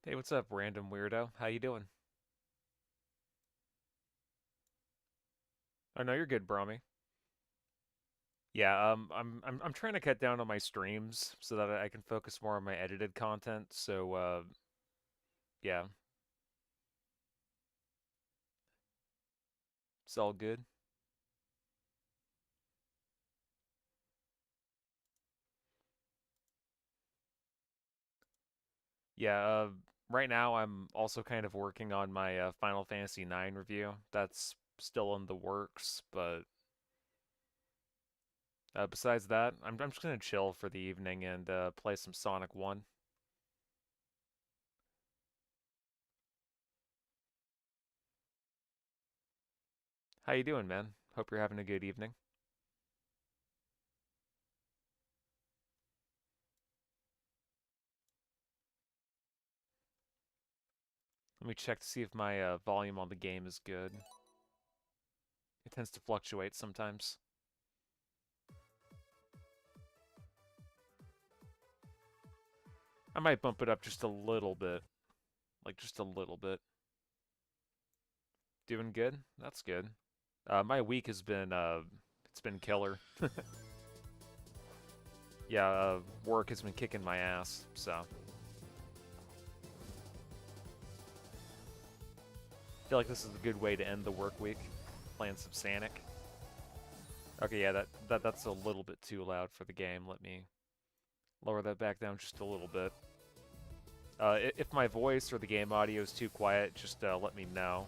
Hey, what's up, random weirdo? How you doing? Oh no, you're good, Brahmi. Yeah, I'm trying to cut down on my streams so that I can focus more on my edited content. So, yeah, it's all good. Yeah, right now I'm also kind of working on my Final Fantasy IX review. That's still in the works, but besides that, I'm just gonna chill for the evening and play some Sonic 1. How you doing, man? Hope you're having a good evening. Let me check to see if my volume on the game is good. It tends to fluctuate sometimes. I might bump it up just a little bit. Like, just a little bit. Doing good? That's good. My week has been, it's been killer. Yeah, work has been kicking my ass, so. I feel like this is a good way to end the work week. Playing some Sonic. Okay, yeah, that's a little bit too loud for the game. Let me lower that back down just a little bit. If my voice or the game audio is too quiet, just let me know.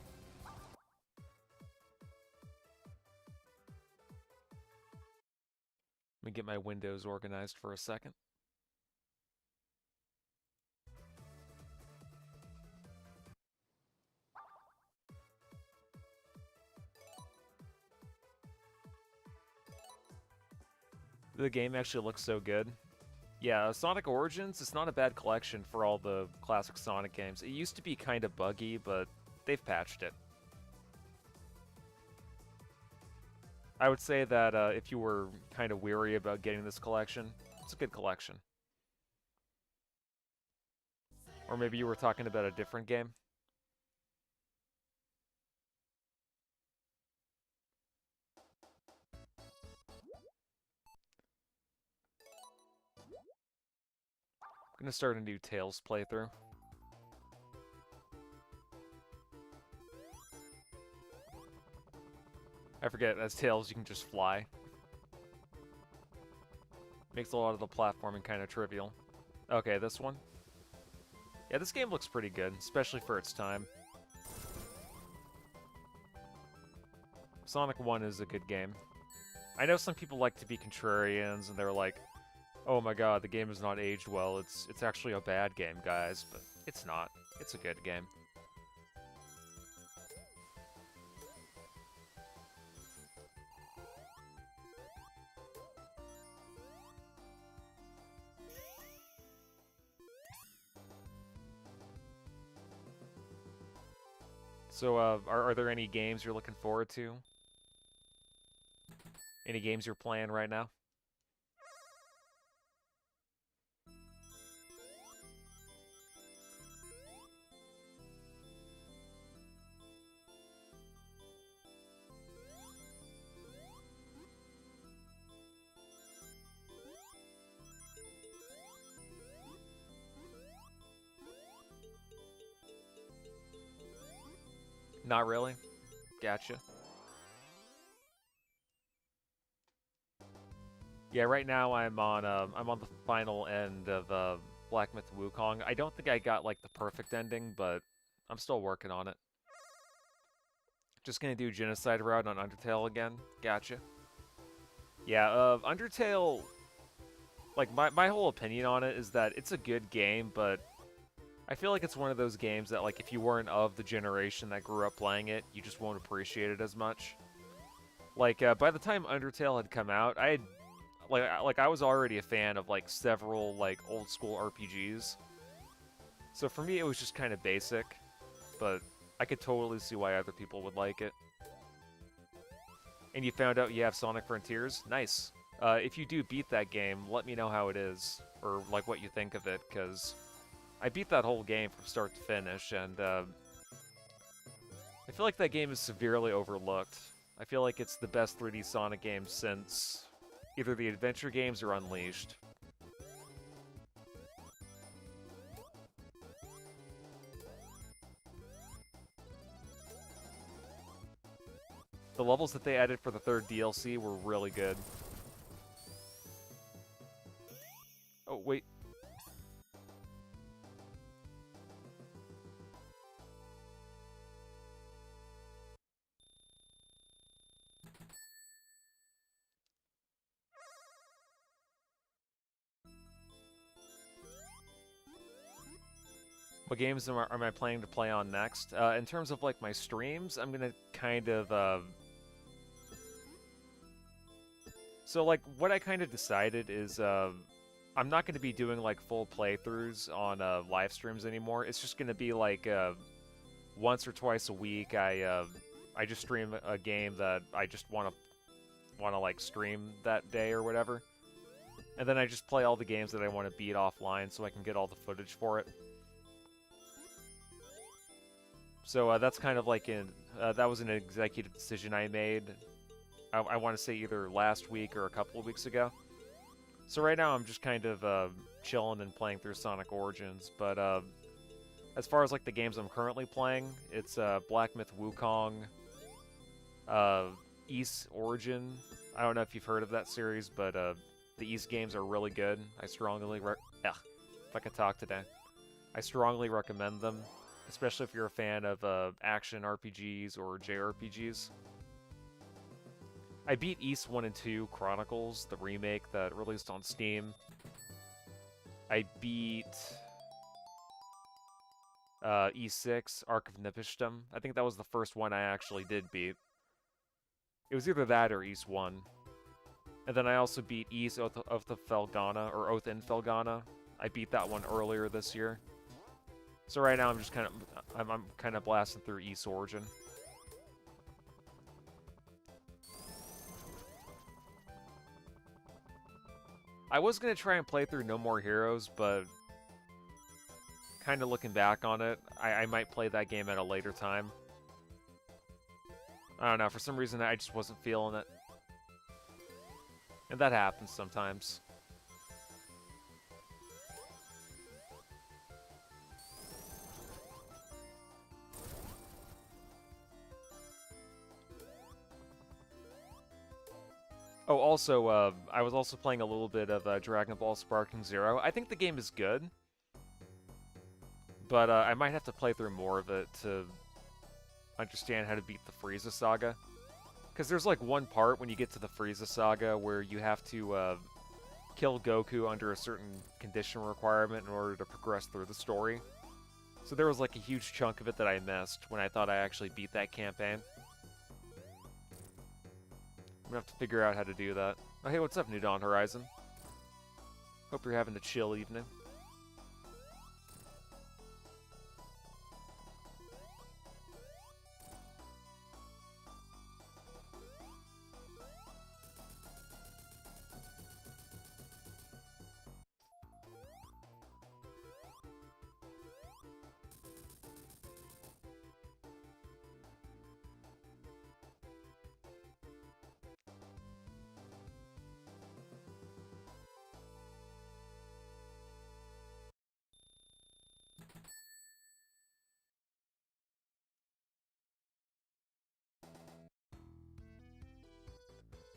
Let me get my windows organized for a second. The game actually looks so good. Yeah, Sonic Origins is not a bad collection for all the classic Sonic games. It used to be kind of buggy, but they've patched it. I would say that if you were kind of weary about getting this collection, it's a good collection. Or maybe you were talking about a different game. I'm gonna start a new Tails playthrough. I forget, as Tails you can just fly. Makes a lot of the platforming kind of trivial. Okay, this one. Yeah, this game looks pretty good, especially for its time. Sonic 1 is a good game. I know some people like to be contrarians, and they're like, "Oh my god, the game has not aged well. It's actually a bad game, guys." But it's not. It's a good game. So, are there any games you're looking forward to? Any games you're playing right now? Not really. Gotcha. Yeah, right now I'm on the final end of Black Myth Wukong. I don't think I got like the perfect ending, but I'm still working on it. Just gonna do Genocide route on Undertale again. Gotcha. Yeah, Undertale, like my whole opinion on it is that it's a good game, but I feel like it's one of those games that like if you weren't of the generation that grew up playing it, you just won't appreciate it as much. Like by the time Undertale had come out, I had like I was already a fan of like several like old school RPGs. So for me it was just kind of basic, but I could totally see why other people would like it. And you found out you have Sonic Frontiers? Nice. If you do beat that game, let me know how it is, or like what you think of it, because I beat that whole game from start to finish, and I feel like that game is severely overlooked. I feel like it's the best 3D Sonic game since either the adventure games or Unleashed. The levels that they added for the third DLC were really good. Oh, wait. What games am I planning to play on next? In terms of, like, my streams, I'm gonna kind of, So, like, what I kind of decided is, I'm not going to be doing, like, full playthroughs on, live streams anymore. It's just going to be, like, once or twice a week, I just stream a game that I just want to, like, stream that day or whatever. And then I just play all the games that I want to beat offline so I can get all the footage for it. So, that's kind of like that was an executive decision I made. I want to say either last week or a couple of weeks ago. So right now I'm just kind of chilling and playing through Sonic Origins, but as far as like the games I'm currently playing, it's Black Myth Wukong, Ys Origin. I don't know if you've heard of that series, but the Ys games are really good. I strongly if I could talk today. I strongly recommend them, especially if you're a fan of action RPGs or JRPGs. I beat Ys 1 and 2 Chronicles, the remake that released on Steam. I beat Ys 6, Ark of Nibishtim. I think that was the first one I actually did beat. It was either that or Ys 1. And then I also beat Ys Oath of Felghana, or Oath in Felghana. I beat that one earlier this year. So right now I'm just kind of I'm kind of blasting through Ys Origin. I was going to try and play through No More Heroes, but kind of looking back on it, I might play that game at a later time. I don't know, for some reason I just wasn't feeling it. And that happens sometimes. Oh, also, I was also playing a little bit of Dragon Ball Sparking Zero. I think the game is good, but I might have to play through more of it to understand how to beat the Frieza Saga. Because there's like one part when you get to the Frieza Saga where you have to kill Goku under a certain condition requirement in order to progress through the story. So there was like a huge chunk of it that I missed when I thought I actually beat that campaign. I'm gonna have to figure out how to do that. Oh, hey, what's up, New Dawn Horizon? Hope you're having a chill evening.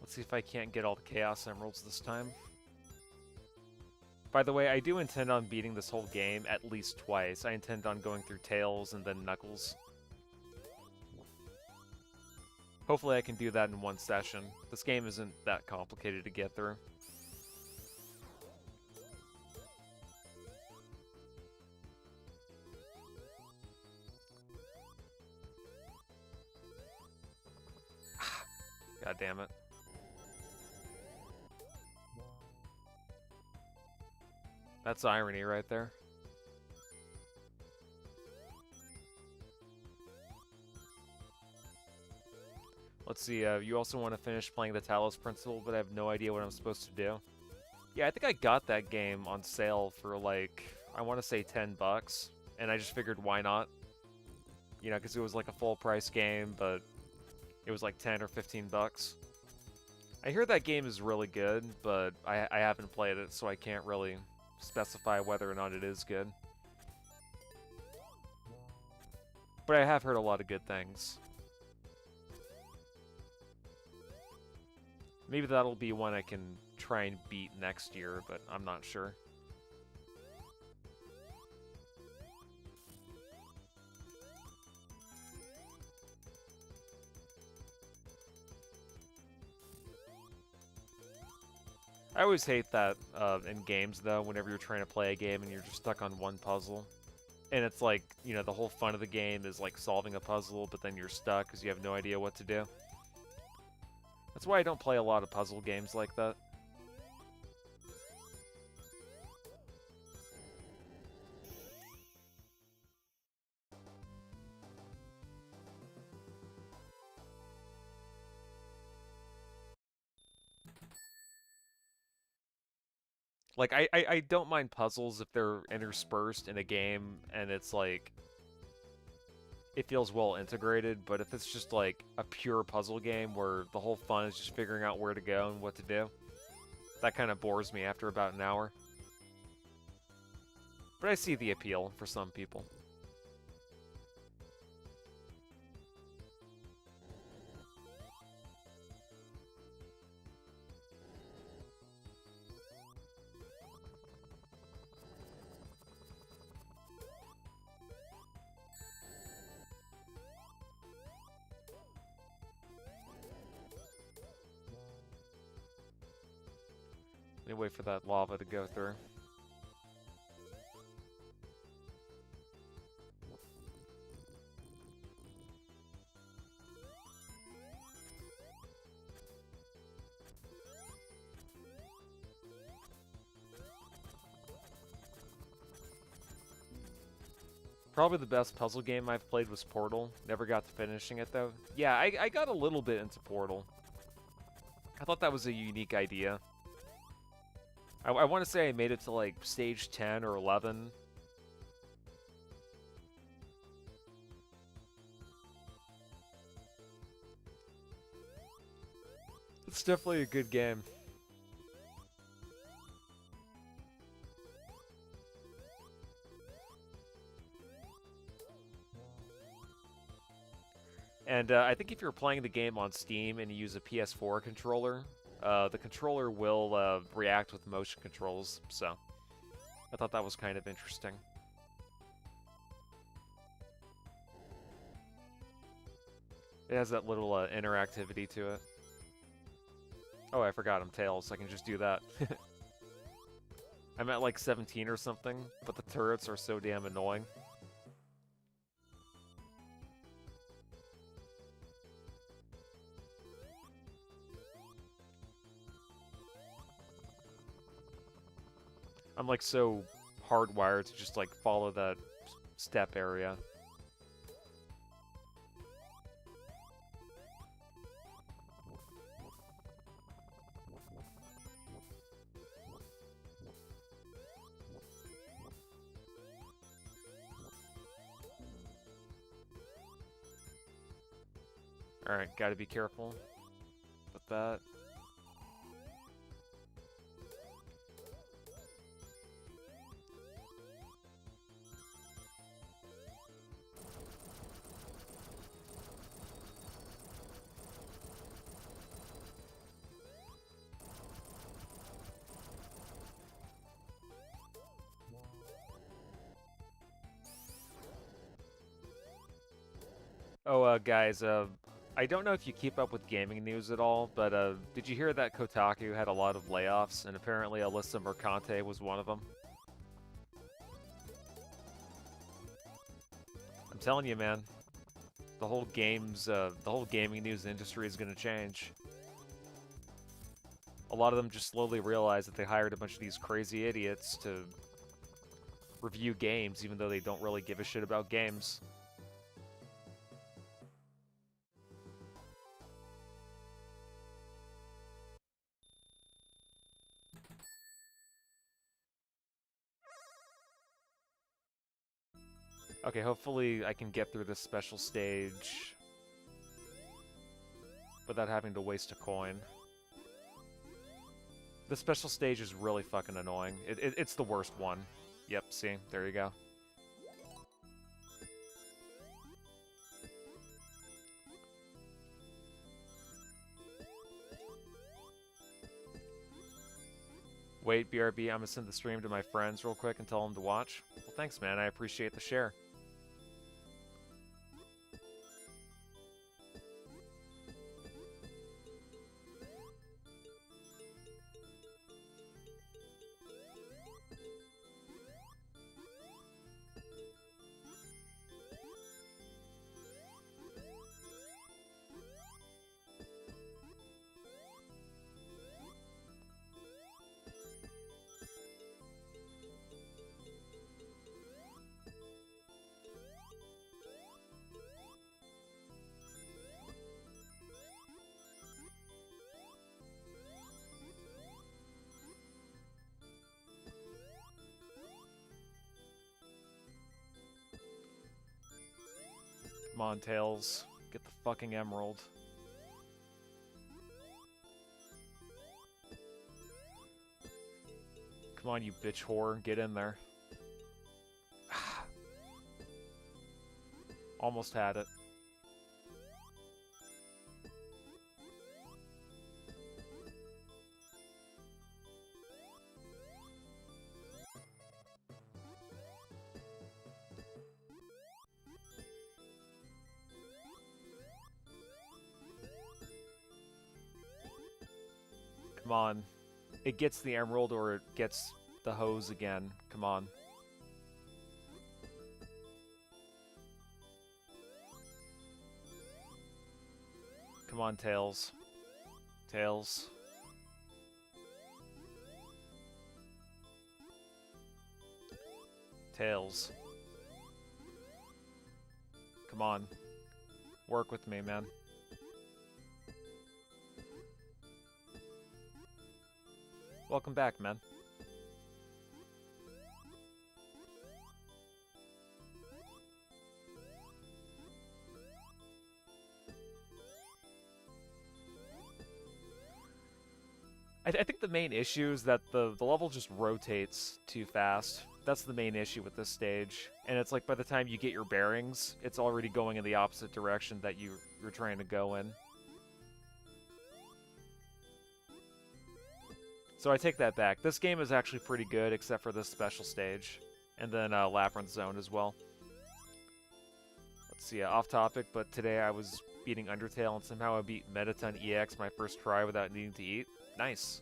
Let's see if I can't get all the Chaos Emeralds this time. By the way, I do intend on beating this whole game at least twice. I intend on going through Tails and then Knuckles. Hopefully I can do that in one session. This game isn't that complicated to get through. God damn it. That's irony right there. Let's see, you also want to finish playing the Talos Principle, but I have no idea what I'm supposed to do. Yeah, I think I got that game on sale for like I want to say $10, and I just figured why not? You know, because it was like a full price game, but it was like 10 or 15 bucks. I hear that game is really good, but I haven't played it, so I can't really specify whether or not it is good. But I have heard a lot of good things. Maybe that'll be one I can try and beat next year, but I'm not sure. I always hate that in games, though, whenever you're trying to play a game and you're just stuck on one puzzle. And it's like, you know, the whole fun of the game is like solving a puzzle, but then you're stuck because you have no idea what to do. That's why I don't play a lot of puzzle games like that. Like, I don't mind puzzles if they're interspersed in a game and it's like, it feels well integrated, but if it's just like a pure puzzle game where the whole fun is just figuring out where to go and what to do, that kind of bores me after about an hour. But I see the appeal for some people. Let me wait for that lava to go through. Probably the best puzzle game I've played was Portal. Never got to finishing it, though. Yeah, I got a little bit into Portal. I thought that was a unique idea. I want to say I made it to, like, stage 10 or 11. It's definitely a good game. And I think if you're playing the game on Steam and you use a PS4 controller, the controller will react with motion controls, so I thought that was kind of interesting. It has that little interactivity to it. Oh, I forgot I'm Tails, I can just do that. I'm at like 17 or something, but the turrets are so damn annoying. I'm like so hardwired to just like follow that step area. Alright, gotta be careful with that. Oh, guys, I don't know if you keep up with gaming news at all, but did you hear that Kotaku had a lot of layoffs, and apparently Alyssa Mercante was one of them? I'm telling you, man, the whole gaming news industry is gonna change. A lot of them just slowly realize that they hired a bunch of these crazy idiots to review games, even though they don't really give a shit about games. Okay, hopefully I can get through this special stage without having to waste a coin. The special stage is really fucking annoying. It's the worst one. Yep, see? There you go. Wait, BRB, I'm gonna send the stream to my friends real quick and tell them to watch. Well, thanks, man. I appreciate the share. Come on, Tails. Get the fucking emerald. Come on, you bitch whore. Get in there. Almost had it. Come on. It gets the emerald or it gets the hose again. Come on. Come on, Tails. Tails. Tails. Come on. Work with me, man. Welcome back, man. I think the main issue is that the level just rotates too fast. That's the main issue with this stage. And it's like by the time you get your bearings, it's already going in the opposite direction that you're trying to go in. So I take that back. This game is actually pretty good, except for this special stage. And then Labyrinth Zone as well. Let's see, off topic, but today I was beating Undertale and somehow I beat Mettaton EX my first try without needing to eat. Nice.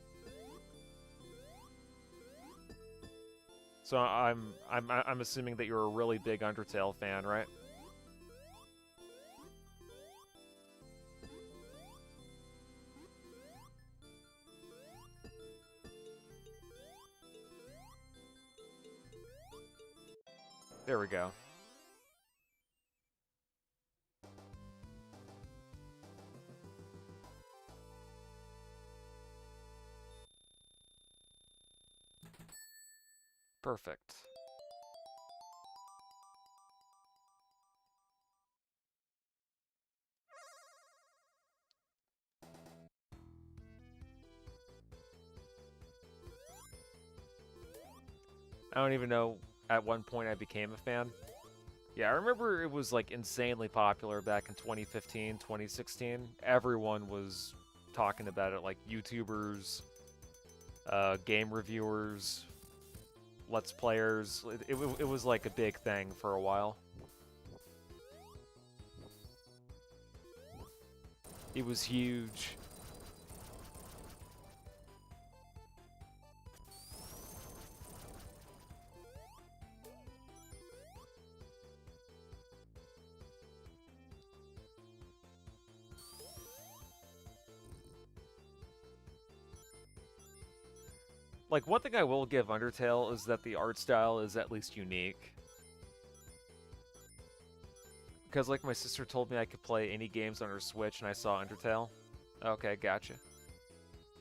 So I'm assuming that you're a really big Undertale fan, right? There we go. Perfect. I don't even know at one point I became a fan. Yeah, I remember it was like insanely popular back in 2015, 2016. Everyone was talking about it, like YouTubers, game reviewers, Let's Players. It was like a big thing for a while. It was huge. Like, one thing I will give Undertale is that the art style is at least unique. Because, like, my sister told me I could play any games on her Switch, and I saw Undertale. Okay, gotcha.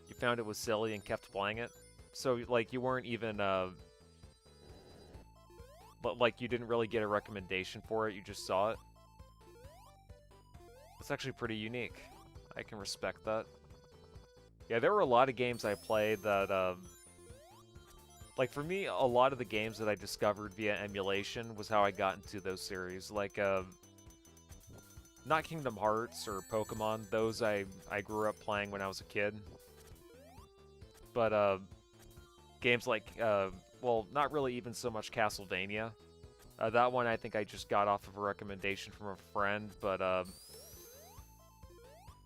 You found it was silly and kept playing it? So, like, you weren't even, Like, you didn't really get a recommendation for it, you just saw it. That's actually pretty unique. I can respect that. Yeah, there were a lot of games I played that, like, for me, a lot of the games that I discovered via emulation was how I got into those series. Like, not Kingdom Hearts or Pokemon. Those I grew up playing when I was a kid. But, games like, well, not really even so much Castlevania. That one I think I just got off of a recommendation from a friend, but,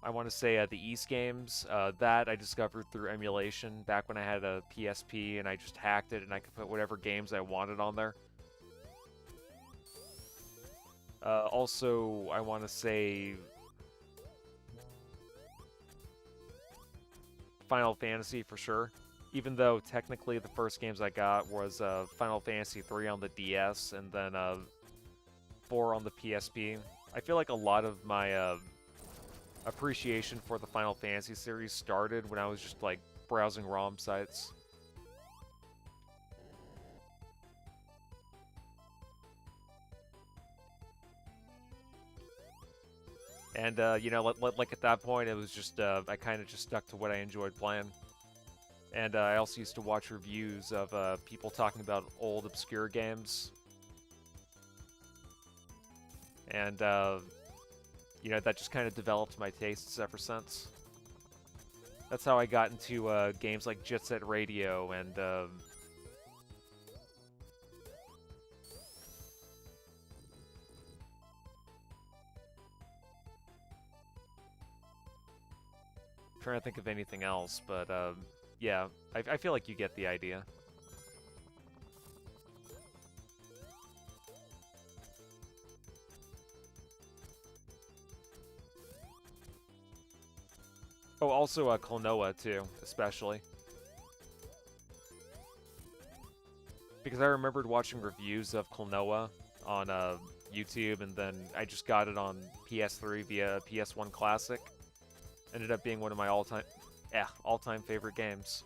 I want to say the East games, that I discovered through emulation back when I had a PSP and I just hacked it and I could put whatever games I wanted on there. Also, I want to say Final Fantasy for sure. Even though technically the first games I got was Final Fantasy 3 on the DS and then 4 on the PSP. I feel like a lot of my appreciation for the Final Fantasy series started when I was just like browsing ROM sites. And, you know, like at that point, it was just, I kind of just stuck to what I enjoyed playing. And I also used to watch reviews of people talking about old, obscure games. And, you know, that just kind of developed my tastes ever since. That's how I got into games like Jet Set Radio and, trying to think of anything else, but yeah, I feel like you get the idea. Oh, also Klonoa too, especially. Because I remembered watching reviews of Klonoa on YouTube, and then I just got it on PS3 via PS1 Classic. Ended up being one of my all-time favorite games.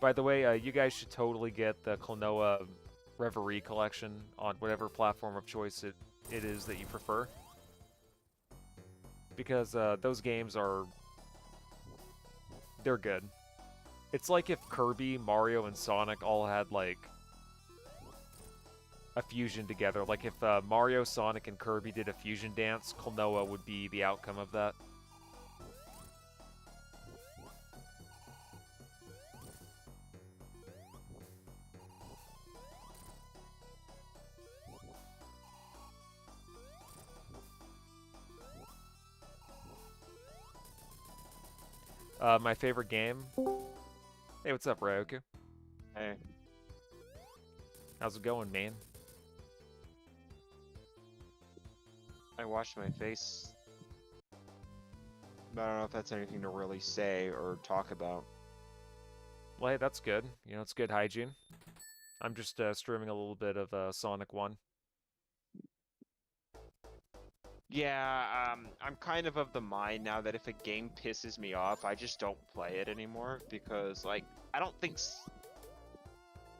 By the way, you guys should totally get the Klonoa Reverie collection on whatever platform of choice it is that you prefer. Because those games they're good. It's like if Kirby, Mario, and Sonic all had, like, a fusion together. Like, if Mario, Sonic, and Kirby did a fusion dance, Klonoa would be the outcome of that. My favorite game? Hey, what's up, Ryoku? Hey, How's it going, man? I washed my face. But I don't know if that's anything to really say or talk about. Well, hey, that's good. You know, it's good hygiene. I'm just streaming a little bit of Sonic 1. Yeah, I'm kind of the mind now that if a game pisses me off, I just don't play it anymore because, like, I don't think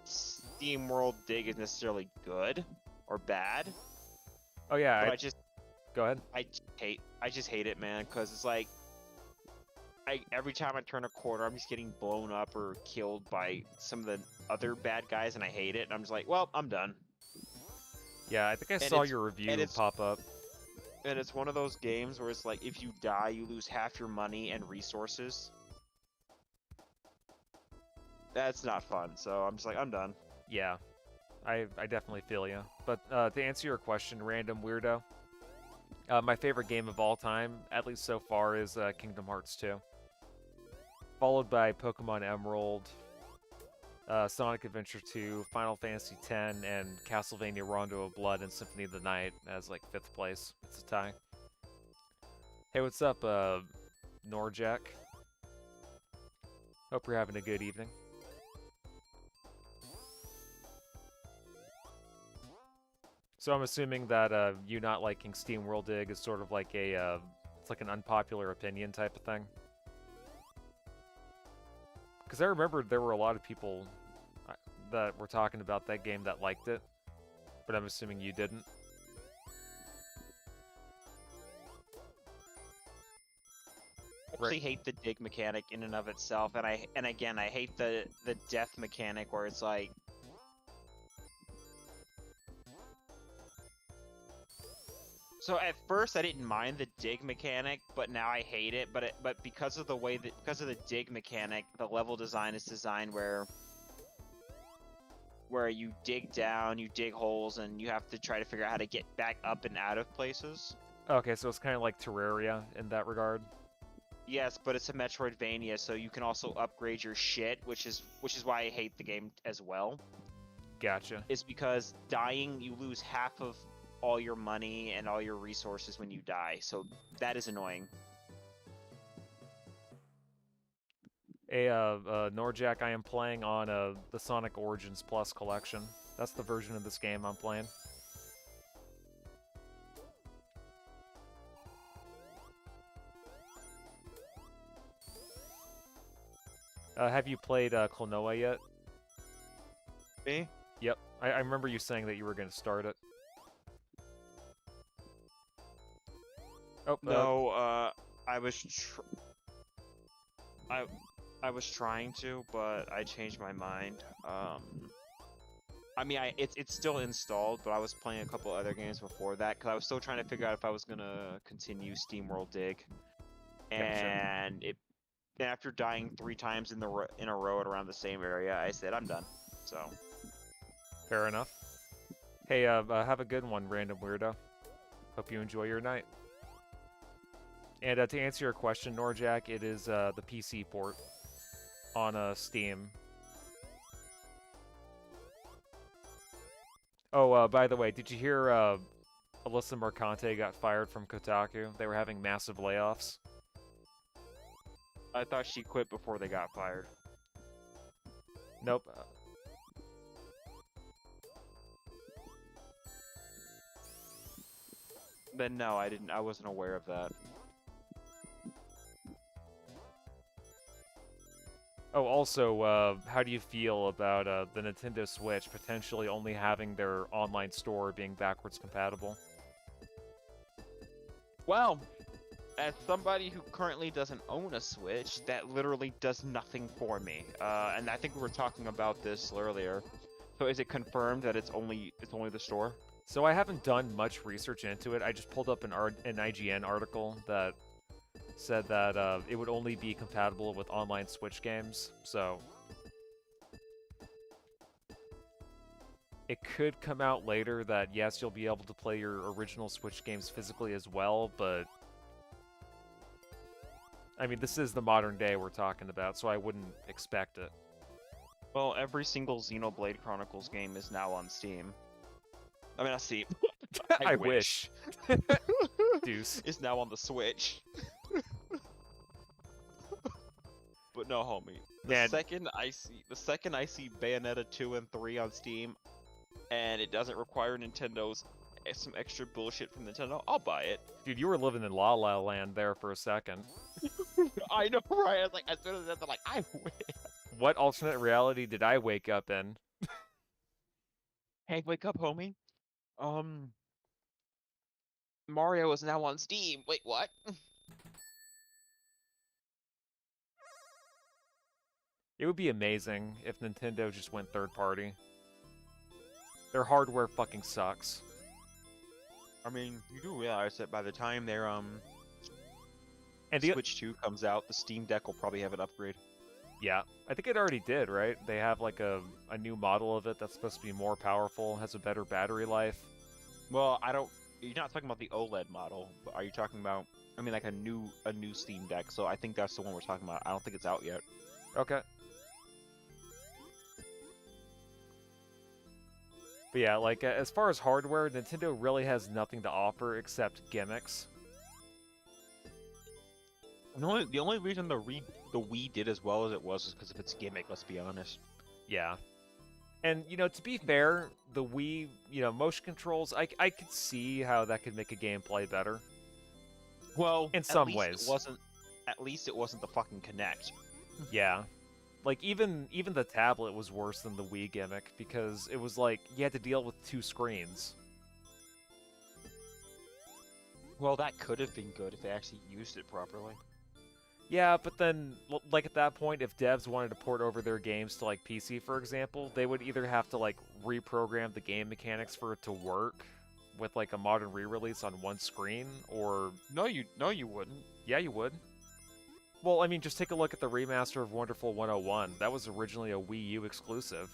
Steam World Dig is necessarily good or bad, Oh yeah, but go ahead. I just hate it, man, because it's like, every time I turn a corner, I'm just getting blown up or killed by some of the other bad guys, and I hate it. And I'm just like, well, I'm done. Yeah, I think I And saw it's your review pop up. and it's one of those games where it's like, if you die, you lose half your money and resources. That's not fun. So I'm just like, I'm done. Yeah, I definitely feel you. But to answer your question, Random Weirdo, my favorite game of all time, at least so far, is Kingdom Hearts 2. Followed by Pokemon Emerald, Sonic Adventure 2, Final Fantasy X, and Castlevania Rondo of Blood and Symphony of the Night as, like, 5th place. It's a tie. Hey, what's up, Norjack? Hope you're having a good evening. So I'm assuming that you not liking Steam World Dig is sort of like it's like an unpopular opinion type of thing. Because I remember there were a lot of people that were talking about that game that liked it, but I'm assuming you didn't. I actually hate the dig mechanic in and of itself, and again I hate the death mechanic where it's like. So at first I didn't mind the dig mechanic, but now I hate it. But because of the dig mechanic, the level design is designed where you dig down, you dig holes, and you have to try to figure out how to get back up and out of places. Okay, so it's kind of like Terraria in that regard. Yes, but it's a Metroidvania, so you can also upgrade your shit, which is why I hate the game as well. Gotcha. Is because dying, you lose half of all your money and all your resources when you die, so that is annoying. Hey, Norjack, I am playing on the Sonic Origins Plus collection. That's the version of this game I'm playing. Have you played Klonoa yet? Me? Yep. I remember you saying that you were going to start it. Oh, no, I was trying to, but I changed my mind. I mean, it's still installed, but I was playing a couple other games before that because I was still trying to figure out if I was gonna continue SteamWorld Dig, and after dying 3 times in a row at around the same area, I said I'm done. So. Fair enough. Hey, have a good one, random weirdo. Hope you enjoy your night. And to answer your question, Norjack, it is the PC port on Steam. Oh, by the way, did you hear Alyssa Mercante got fired from Kotaku? They were having massive layoffs. I thought she quit before they got fired. Nope. Then no, I didn't. I wasn't aware of that. Oh, also, how do you feel about the Nintendo Switch potentially only having their online store being backwards compatible? Well, as somebody who currently doesn't own a Switch, that literally does nothing for me. And I think we were talking about this earlier. So is it confirmed that it's only the store? So I haven't done much research into it. I just pulled up an IGN article that said that it would only be compatible with online Switch games, so it could come out later that yes, you'll be able to play your original Switch games physically as well, but I mean, this is the modern day we're talking about, so I wouldn't expect it. Well, every single Xenoblade Chronicles game is now on Steam. I mean, not Steam. I wish. Deuce. Is now on the Switch. But no, homie. The second I see Bayonetta 2 and 3 on Steam, and it doesn't require Nintendo's some extra bullshit from Nintendo, I'll buy it. Dude, you were living in La La Land there for a second. I know, right? I was like, as soon as I'm like, I wish. What alternate reality did I wake up in? Hey, wake up, homie. Mario is now on Steam. Wait, what? It would be amazing if Nintendo just went third party. Their hardware fucking sucks. I mean, you do realize that by the time their and Switch 2 comes out, the Steam Deck will probably have an upgrade. Yeah, I think it already did, right? They have like a new model of it that's supposed to be more powerful, has a better battery life. Well, you're not talking about the OLED model, but are you talking about, I mean, like a new Steam Deck, so I think that's the one we're talking about. I don't think it's out yet. Okay. But yeah, like, as far as hardware, Nintendo really has nothing to offer except gimmicks. The only reason the Wii did as well as it was because of its gimmick, let's be honest. Yeah. And, you know, to be fair, the Wii, you know, motion controls, I could see how that could make a game play better. Well, in some ways. At least it wasn't the fucking Kinect. Yeah. Like even the tablet was worse than the Wii gimmick because it was like you had to deal with 2 screens. Well, that could have been good if they actually used it properly. Yeah, but then like at that point, if devs wanted to port over their games to like PC, for example, they would either have to like reprogram the game mechanics for it to work with like a modern re-release on one screen, or No, you wouldn't. yeah, you would. Well, I mean, just take a look at the remaster of Wonderful 101. That was originally a Wii U exclusive.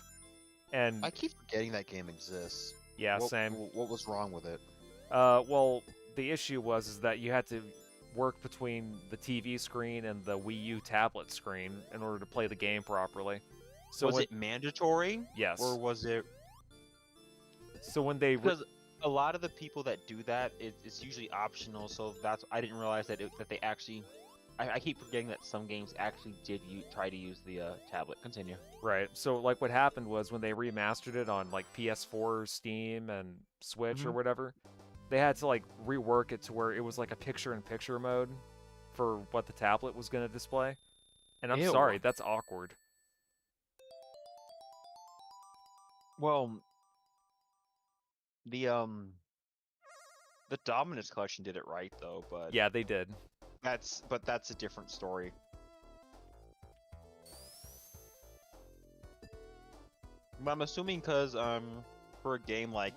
And I keep forgetting that game exists. yeah, What, same. What was wrong with it? Well, the issue was is that you had to work between the TV screen and the Wii U tablet screen in order to play the game properly. So Was it mandatory? Yes. Or was it... So when they Because a lot of the people that do that, it's usually optional, so that's... I didn't realize that that they actually... I keep forgetting that some games actually did try to use the tablet. Continue. right, so like what happened was when they remastered it on like PS4, Steam, and Switch or Mhm. whatever, they had to like rework it to where it was like a picture-in-picture mode for what the tablet was going to display. And I'm Ew. sorry, that's awkward. Well, the Dominus Collection did it right though, but Yeah, they did. that's a different story. But I'm assuming because for a game like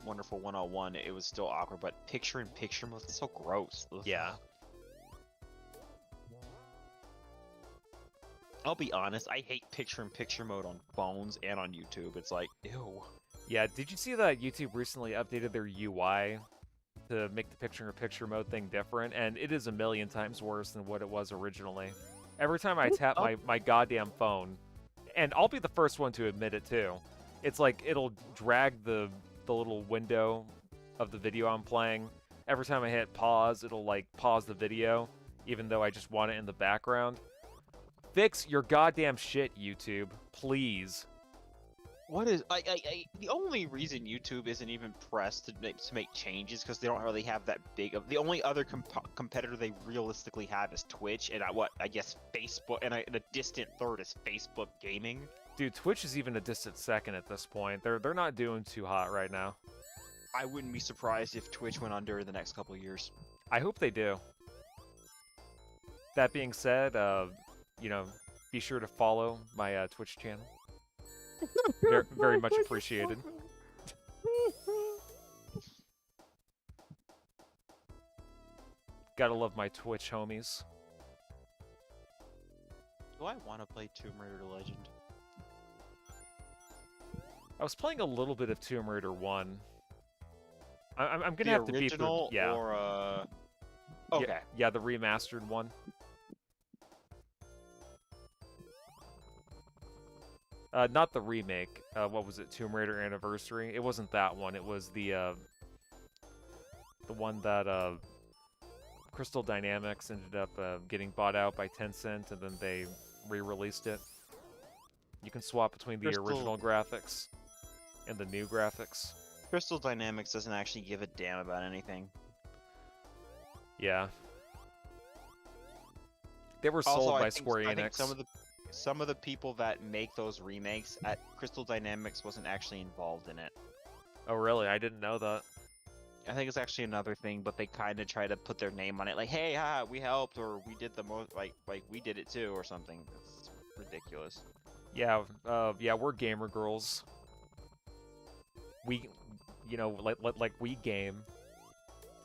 Wonderful 101, it was still awkward, but picture-in-picture mode is so gross. Ugh. Yeah. I'll be honest, I hate picture-in-picture mode on phones and on YouTube. It's like, ew. Yeah, did you see that YouTube recently updated their UI to make the picture-in-picture mode thing different? And it is a million times worse than what it was originally. Every time I tap my goddamn phone, and I'll be the first one to admit it too, it's like it'll drag the little window of the video I'm playing. Every time I hit pause, it'll like pause the video, even though I just want it in the background. Fix your goddamn shit, YouTube, please. What is the only reason YouTube isn't even pressed to make changes because they don't really have that big of the only other competitor they realistically have is Twitch and I guess Facebook and a distant third is Facebook Gaming. Dude, Twitch is even a distant second at this point. They're not doing too hot right now. I wouldn't be surprised if Twitch went under in the next couple of years. I hope they do. That being said, you know, be sure to follow my Twitch channel. Very much appreciated. Gotta love my Twitch homies. Do I want to play Tomb Raider Legend? I was playing a little bit of Tomb Raider 1. I'm gonna The have to beat the original yeah. or okay. Yeah, the remastered one. Not the remake. What was it? Tomb Raider Anniversary. It wasn't that one. It was the one that Crystal Dynamics ended up getting bought out by Tencent, and then they re-released it. You can swap between the original graphics and the new graphics. Crystal Dynamics doesn't actually give a damn about anything. Yeah. They were sold by Square Enix. I think some of the people that make those remakes at Crystal Dynamics wasn't actually involved in it. Oh, really? I didn't know that. I think it's actually another thing, but they kind of try to put their name on it, like, "Hey, haha, we helped," or "We did the most," like we did it too, or something. It's ridiculous. Yeah, yeah, we're gamer girls. We, you know, like we game.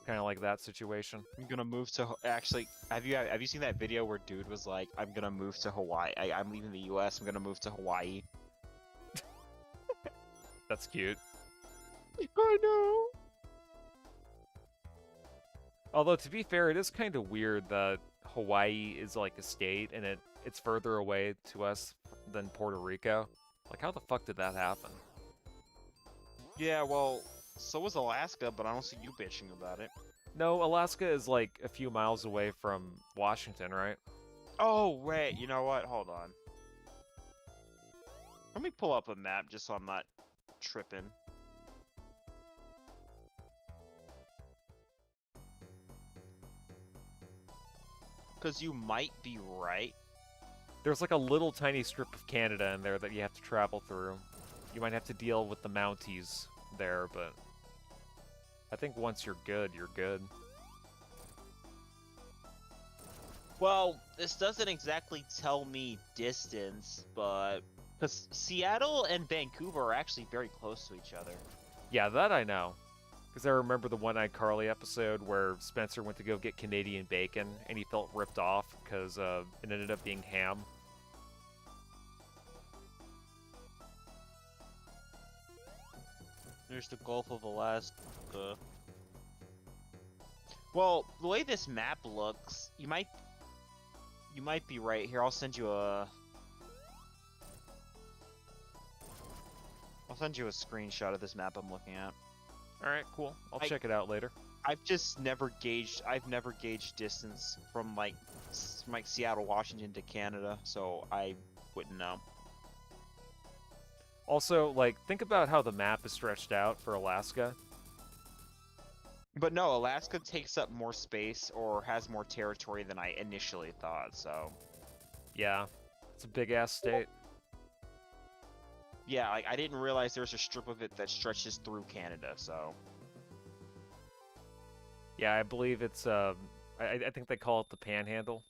Kind of like that situation. I'm gonna move to actually. Have you seen that video where dude was like, "I'm gonna move to Hawaii. I'm leaving the U.S. I'm gonna move to Hawaii." That's cute. I know. Although, to be fair, it is kind of weird that Hawaii is like a state and it's further away to us than Puerto Rico. Like, how the fuck did that happen? Yeah, well, so was Alaska, but I don't see you bitching about it. No, Alaska is like a few miles away from Washington, right? Oh, wait, you know what? Hold on. Let me pull up a map just so I'm not tripping. Because you might be right. There's like a little tiny strip of Canada in there that you have to travel through. You might have to deal with the Mounties there, but I think once you're good, you're good. Well, this doesn't exactly tell me distance, but because Seattle and Vancouver are actually very close to each other. Yeah, that I know. Because I remember the One-Eyed Carly episode where Spencer went to go get Canadian bacon and he felt ripped off because it ended up being ham. There's the Gulf of Alaska. Well, the way this map looks, you might be right. Here, I'll send you a screenshot of this map I'm looking at. Alright, cool. I'll check it out later. I've never gauged distance from like Seattle, Washington to Canada, so I wouldn't know. Also, like, think about how the map is stretched out for Alaska. But no, Alaska takes up more space or has more territory than I initially thought, so... Yeah, it's a big-ass state. Yeah, like, I didn't realize there's a strip of it that stretches through Canada, so... Yeah, I believe it's, I think they call it the Panhandle.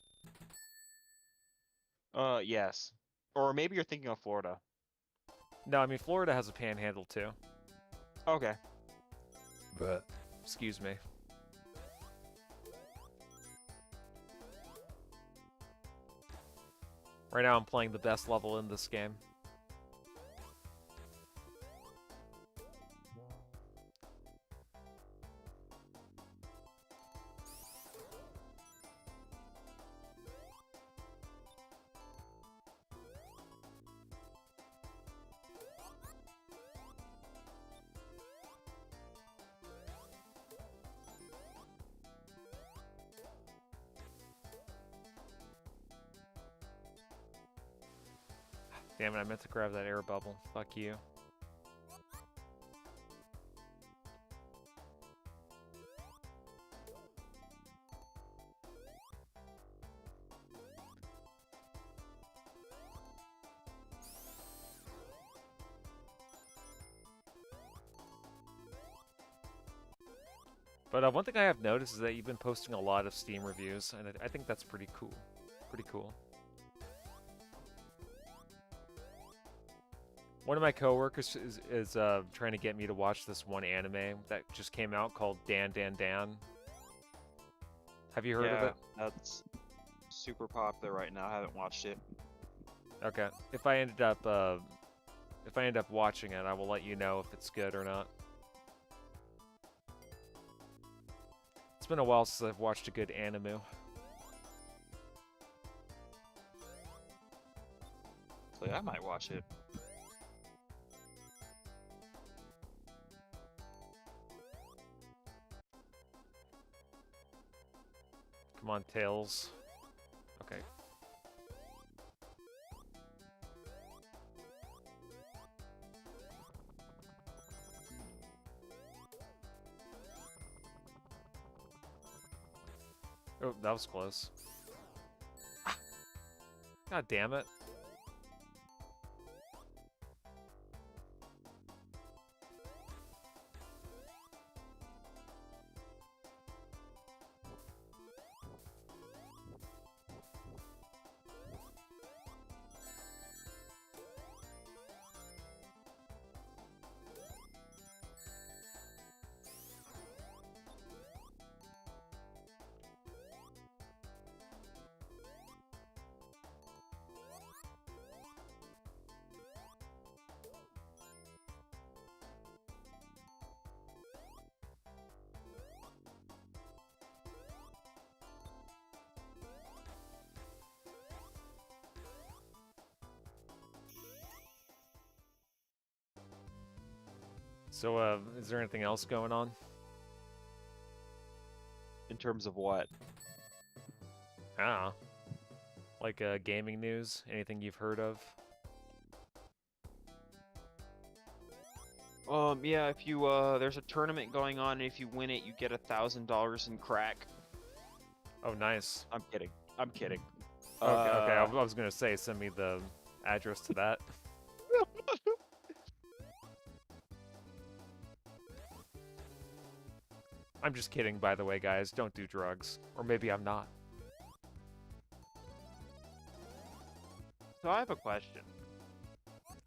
Yes. Or maybe you're thinking of Florida. No, I mean, Florida has a Panhandle, too. Okay. But Excuse me. Right now I'm playing the best level in this game. Damn it, I meant to grab that air bubble. Fuck you. But one thing I have noticed is that you've been posting a lot of Steam reviews, and I think that's pretty cool. Pretty cool. One of my coworkers is trying to get me to watch this one anime that just came out called Dan Dan Dan. Have you heard of it? That's super popular right now. I haven't watched it. Okay. If I end up watching it, I will let you know if it's good or not. It's been a while since I've watched a good anime. So yeah, I might watch it. Come on, Tails. Okay. Oh, that was close. Ah. God damn it. So, is there anything else going on? In terms of what? Ah. Like, gaming news? Anything you've heard of? Yeah, if you, there's a tournament going on, and if you win it, you get $1,000 in crack. Oh, nice. I'm kidding. I'm kidding. Okay, I was gonna say send me the address to that. I'm just kidding, by the way, guys. Don't do drugs. Or maybe I'm not. So I have a question.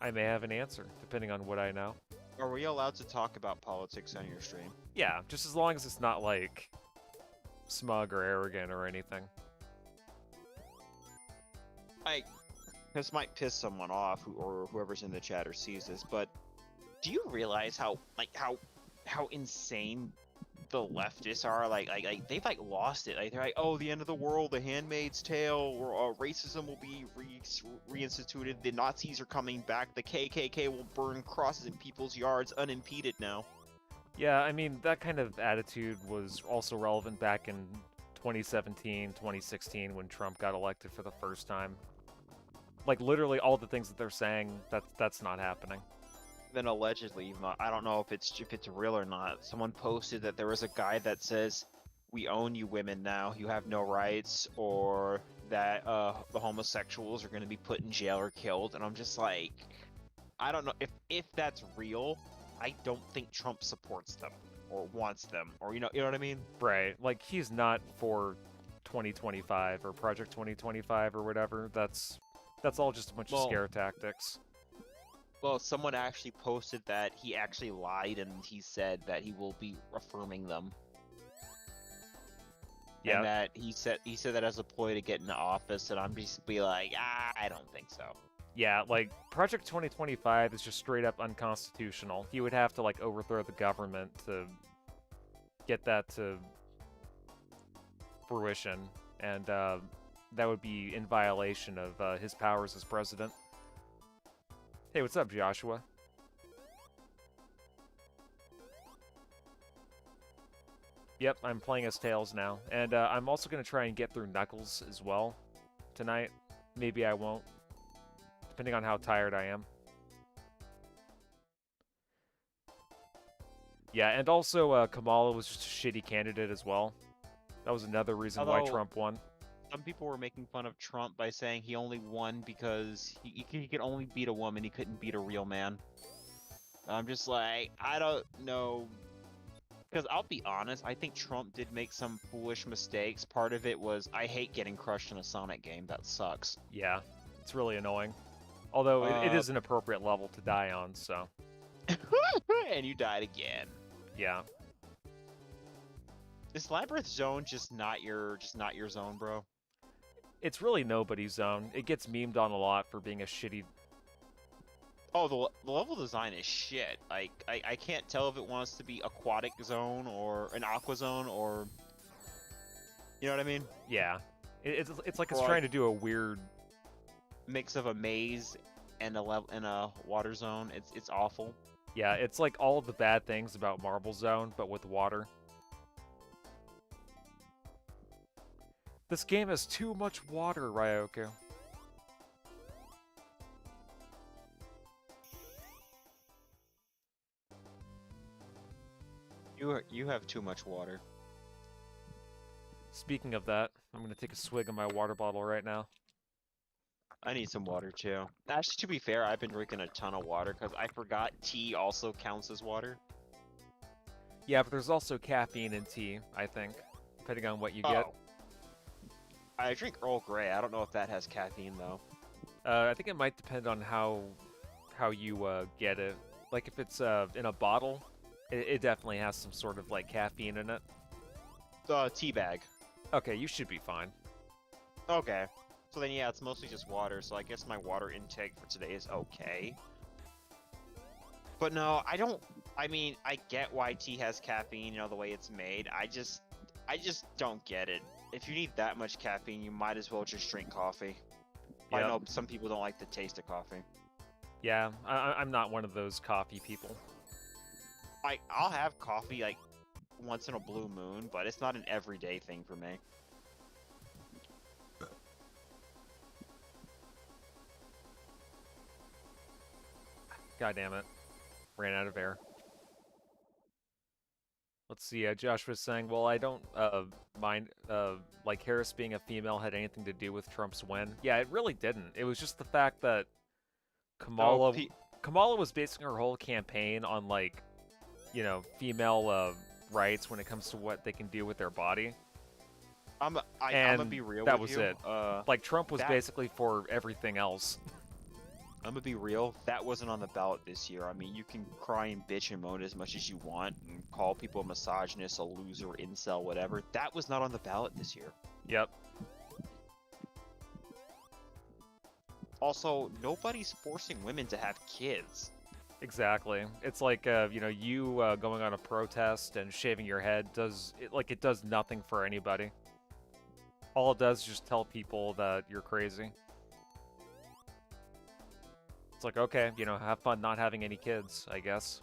I may have an answer, depending on what I know. Are we allowed to talk about politics on your stream? Yeah, just as long as it's not, like, smug or arrogant or anything. This might piss someone off, or whoever's in the chat or sees this, but do you realize how insane the leftists are? Like they've like lost it. Like they're like, oh, the end of the world, The Handmaid's Tale, or racism will be reinstituted. The Nazis are coming back. The KKK will burn crosses in people's yards unimpeded now. Yeah, I mean, that kind of attitude was also relevant back in 2017, 2016 when Trump got elected for the first time. Like, literally all the things that they're saying, that's not happening. Then allegedly, I don't know if it's real or not, someone posted that there was a guy that says, "We own you women now, you have no rights," or that the homosexuals are going to be put in jail or killed. And I'm just like, I don't know if that's real. I don't think Trump supports them or wants them, or you know what I mean? Right. Like, he's not for 2025 or Project 2025 or whatever. That's all just a bunch of scare tactics. Well, someone actually posted that he actually lied and he said that he will be affirming them. Yeah. And that he said that as a ploy to get into office, and I'm just be like, I don't think so. Yeah, like, Project 2025 is just straight up unconstitutional. He would have to, like, overthrow the government to get that to fruition, and that would be in violation of his powers as president. Hey, what's up, Joshua? Yep, I'm playing as Tails now, and I'm also going to try and get through Knuckles as well tonight. Maybe I won't, depending on how tired I am. Yeah, and also Kamala was just a shitty candidate as well. That was another reason why Trump won. Some people were making fun of Trump by saying he only won because he could only beat a woman, he couldn't beat a real man. I'm just like, I don't know. Because I'll be honest, I think Trump did make some foolish mistakes. Part of it was, I hate getting crushed in a Sonic game. That sucks. Yeah, it's really annoying. Although it is an appropriate level to die on, so. And you died again. Yeah. Is Labyrinth Zone just not your zone, bro? It's really nobody's zone. It gets memed on a lot for being a shitty... Oh, the level design is shit. Like, I can't tell if it wants to be aquatic zone or an aqua zone or... You know what I mean? Yeah. It's like it's trying to do a weird... mix of a maze and a water zone. It's awful. Yeah, it's like all of the bad things about Marble Zone, but with water. This game has too much water, Ryoku. You have too much water. Speaking of that, I'm gonna take a swig of my water bottle right now. I need some water too. Actually, to be fair, I've been drinking a ton of water because I forgot tea also counts as water. Yeah, but there's also caffeine in tea, I think, depending on what you get. I drink Earl Grey. I don't know if that has caffeine though. I think it might depend on how you get it. Like if it's in a bottle, it definitely has some sort of like caffeine in it. Tea bag. Okay, you should be fine. Okay. So then, yeah, it's mostly just water, so I guess my water intake for today is okay. But no, I mean, I get why tea has caffeine, you know, the way it's made. I just don't get it. If you need that much caffeine, you might as well just drink coffee. Yep. I know some people don't like the taste of coffee. Yeah, I'm not one of those coffee people. I'll have coffee, like, once in a blue moon, but it's not an everyday thing for me. God damn it. Ran out of air. Let's see. Josh was saying, well, I don't mind like Harris being a female had anything to do with Trump's win. Yeah, it really didn't. It was just the fact that No, Kamala was basing her whole campaign on like, you know, female rights when it comes to what they can do with their body. I'm gonna And be real that with was you. it. Like Trump was that- basically for everything else. I'm gonna be real. That wasn't on the ballot this year. I mean, you can cry and bitch and moan as much as you want and call people a misogynist, a loser, incel, whatever. That was not on the ballot this year. Yep. Also, nobody's forcing women to have kids. Exactly. It's like you know, you going on a protest and shaving your head it does nothing for anybody. All it does is just tell people that you're crazy. It's like, okay, you know, have fun not having any kids, I guess.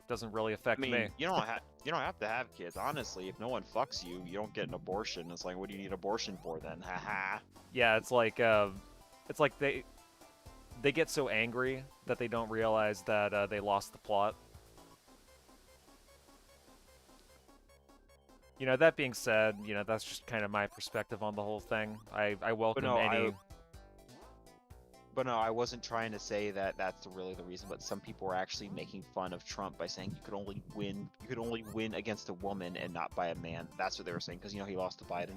Doesn't really affect I mean, me. you don't have to have kids. Honestly, if no one fucks you, you don't get an abortion. It's like, what do you need abortion for then? Haha. Yeah, it's like they get so angry that they don't realize that they lost the plot. You know, that being said, you know, that's just kind of my perspective on the whole thing. I welcome no, any. But no, I wasn't trying to say that that's really the reason. But some people were actually making fun of Trump by saying you could only win against a woman and not by a man. That's what they were saying because you know he lost to Biden.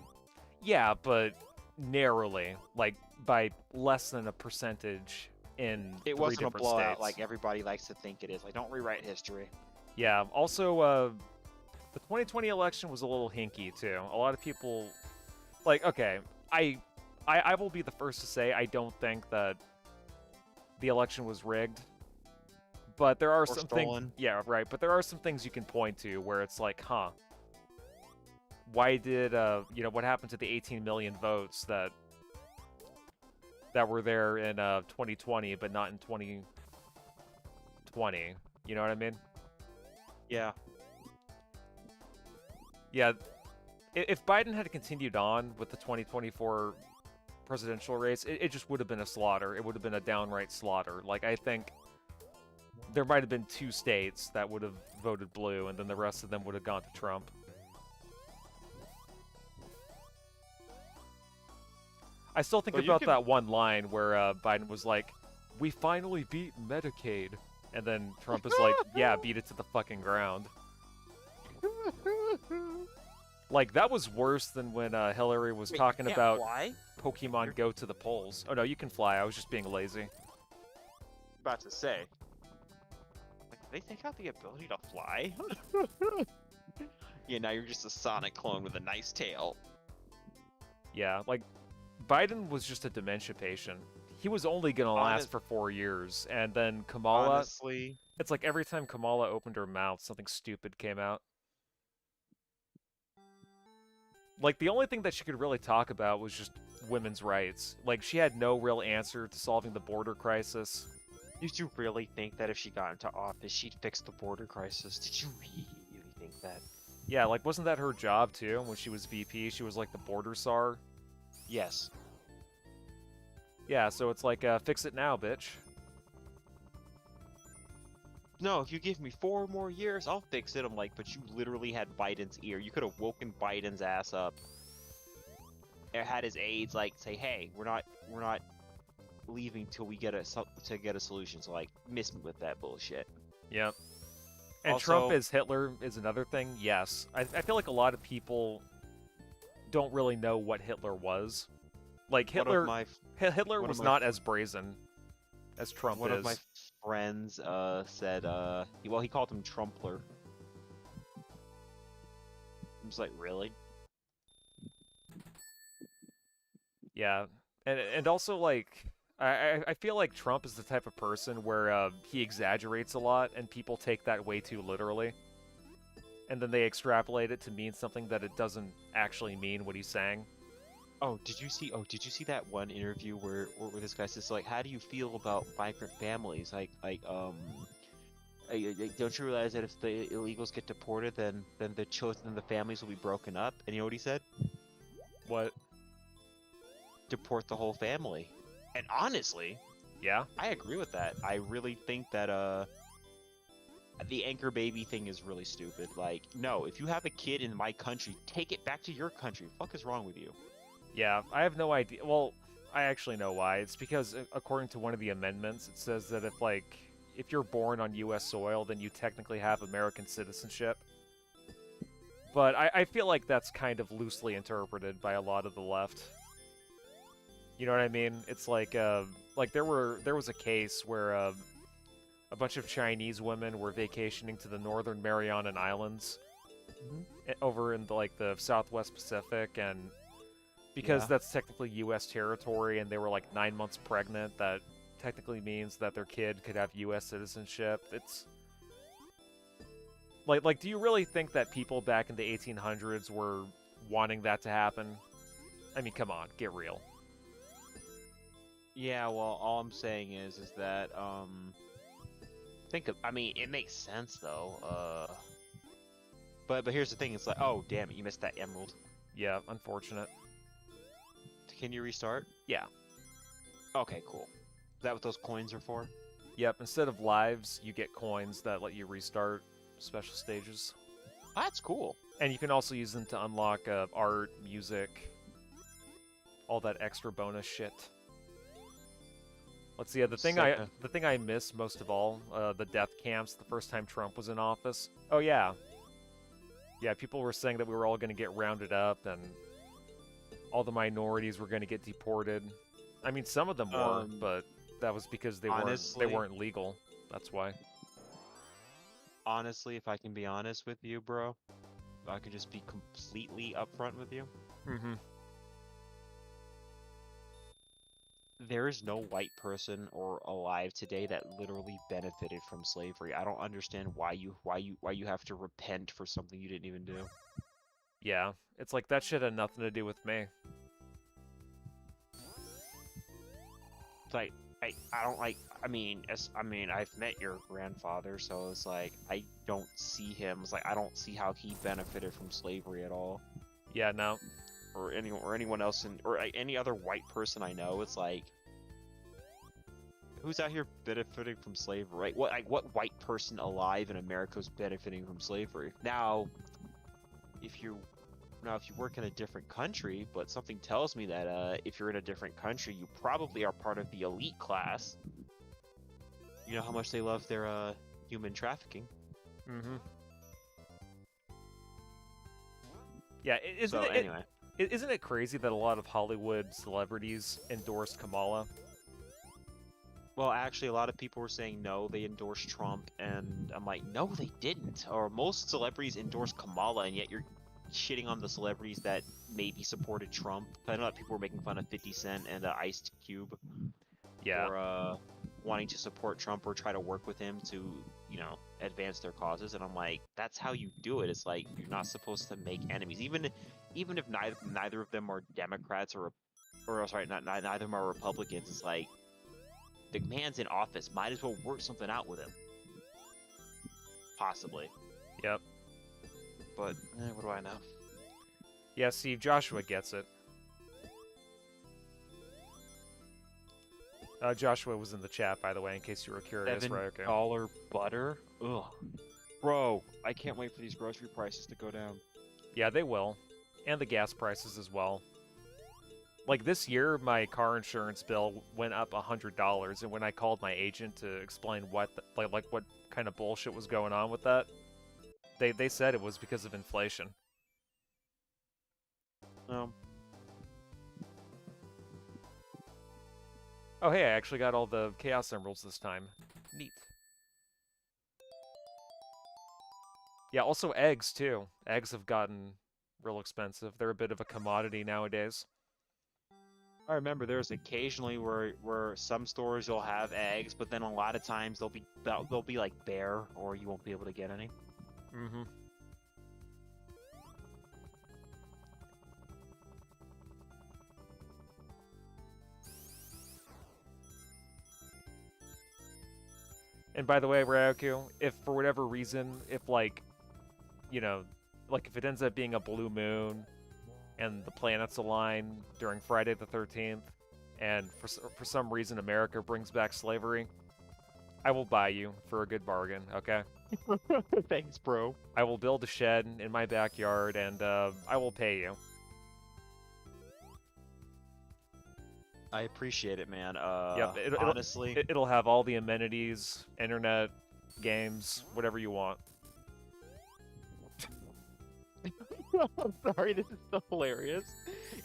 Yeah, but narrowly, like by less than a percentage in It three wasn't a different blowout states. like everybody likes to think it is. Like, don't rewrite history. Yeah. Also, the 2020 election was a little hinky too. A lot of people, like, okay, I will be the first to say I don't think that the election was rigged. But there are some stolen. things. Yeah, right. But there are some things you can point to where it's like, huh. Why did you know, what happened to the 18 million votes that were there in 2020 but not in 2020? You know what I mean? Yeah. Yeah. If Biden had continued on with the 2024 presidential race, it just would have been a slaughter. It would have been a downright slaughter. Like, I think there might have been 2 states that would have voted blue, and then the rest of them would have gone to Trump. I still think Well, you about can- that one line where Biden was like, "We finally beat Medicaid," and then Trump is like, "Yeah, beat it to the fucking ground." Like, that was worse than when Hillary was talking about Why? Pokemon Go to the polls. Oh no, you can fly. I was just being lazy. About to say. Like, they take out the ability to fly. Yeah, now you're just a Sonic clone with a nice tail. Yeah, like, Biden was just a dementia patient. He was only gonna last Honest- for 4 years, and then Kamala. Honestly, It's like every time Kamala opened her mouth, something stupid came out. Like, the only thing that she could really talk about was just women's rights. Like, she had no real answer to solving the border crisis. did you really think that if she got into office, she'd fix the border crisis? Did you really think that? Yeah, like, wasn't that her job, too? When she was VP, she was like the border czar. Yes. Yeah, so it's like, fix it now, bitch. No, if you give me 4 more years, I'll fix it. I'm like, but you literally had Biden's ear. You could have woken Biden's ass up. Or had his aides like say, "Hey, we're not leaving till we get a solution." So like, miss me with that bullshit. Yep. And Trump Also- as Hitler is another thing, yes. I feel like a lot of people don't really know what Hitler was. Like, Hitler Hitler one of was my- not as brazen as Trump one is. of my friends said he called him Trumpler. I was like, really? Yeah, and also, like, I feel like Trump is the type of person where he exaggerates a lot, and people take that way too literally, and then they extrapolate it to mean something that it doesn't actually mean what he's saying. Oh, did you see that one interview where this guy says like, how do you feel about migrant families? Don't you realize that if the illegals get deported, then the children and the families will be broken up? And you know what he said? What? Deport the whole family. And honestly, Yeah? I agree with that. I really think that the anchor baby thing is really stupid. Like, no, if you have a kid in my country, take it back to your country. Fuck is wrong with you? Yeah, I have no idea. Well, I actually know why. It's because according to one of the amendments, it says that if you're born on U.S. soil, then you technically have American citizenship. But I feel like that's kind of loosely interpreted by a lot of the left. You know what I mean? It's like there was a case where a bunch of Chinese women were vacationing to the Northern Mariana Islands over in the Southwest Pacific, and because that's technically U.S. territory, and they were like 9 months pregnant, that technically means that their kid could have U.S. citizenship. It's like, do you really think that people back in the 1800s were wanting that to happen? I mean, come on, get real. Yeah, well, all I'm saying is that I mean, it makes sense though. But here's the thing, it's like, oh damn it, you missed that emerald. Yeah, unfortunate. Can you restart? Yeah. Okay, cool. Is that what those coins are for? Yep, instead of lives, you get coins that let you restart special stages. Oh, that's cool. And you can also use them to unlock art, music, all that extra bonus shit. Let's see. The thing I miss most of all, the death camps. The first time Trump was in office. Oh yeah, yeah. People were saying that we were all going to get rounded up and all the minorities were going to get deported. I mean, some of them were, but that was because they weren't legal. That's why. Honestly, if I can be honest with you, bro, if I could just be completely upfront with you. Mm-hmm. There is no white person or alive today that literally benefited from slavery. I don't understand why you have to repent for something you didn't even do. Yeah, it's like that shit had nothing to do with me. It's like I don't like. I mean, I've met your grandfather, so it's like I don't see him. It's like I don't see how he benefited from slavery at all. Yeah, no. Or anyone else or any other white person I know. It's like, who's out here benefiting from slavery? Right? What white person alive in America is benefiting from slavery? Now, if you work in a different country, but something tells me that if you're in a different country, you probably are part of the elite class. You know how much they love their human trafficking. Mm-hmm. Yeah, Isn't it crazy that a lot of Hollywood celebrities endorsed Kamala? Well, actually, a lot of people were saying no, they endorsed Trump, and I'm like, no, they didn't. Or most celebrities endorsed Kamala, and yet you're shitting on the celebrities that maybe supported Trump. I know that people were making fun of 50 Cent and Ice Cube for wanting to support Trump or try to work with him to, advance their causes. And I'm like, that's how you do it. It's like you're not supposed to make enemies, even if neither of them are Democrats neither of them are Republicans. It's like the man's in office, might as well work something out with him. Possibly. Yep. But what do I know? Yeah, see, Joshua gets it. Joshua was in the chat, by the way, in case you were curious. $7 butter? Ugh. Bro, I can't wait for these grocery prices to go down. Yeah, they will. And the gas prices as well. Like, this year, my car insurance bill went up $100, and when I called my agent to explain what kind of bullshit was going on with that, they said it was because of inflation. Oh, hey, I actually got all the Chaos Emeralds this time. Neat. Yeah, also eggs, too. Eggs have gotten real expensive. They're a bit of a commodity nowadays. I remember there's occasionally where some stores will have eggs, but then a lot of times they'll be like bare, or you won't be able to get any. Mm-hmm. And by the way, Ryoku, if for whatever reason, if if it ends up being a blue moon and the planets align during Friday the 13th, and for some reason America brings back slavery, I will buy you for a good bargain, okay? Thanks, bro. I will build a shed in my backyard, and I will pay you. I appreciate it, man. Yep, Honestly, it'll have all the amenities, internet, games, whatever you want. I'm sorry, this is so hilarious.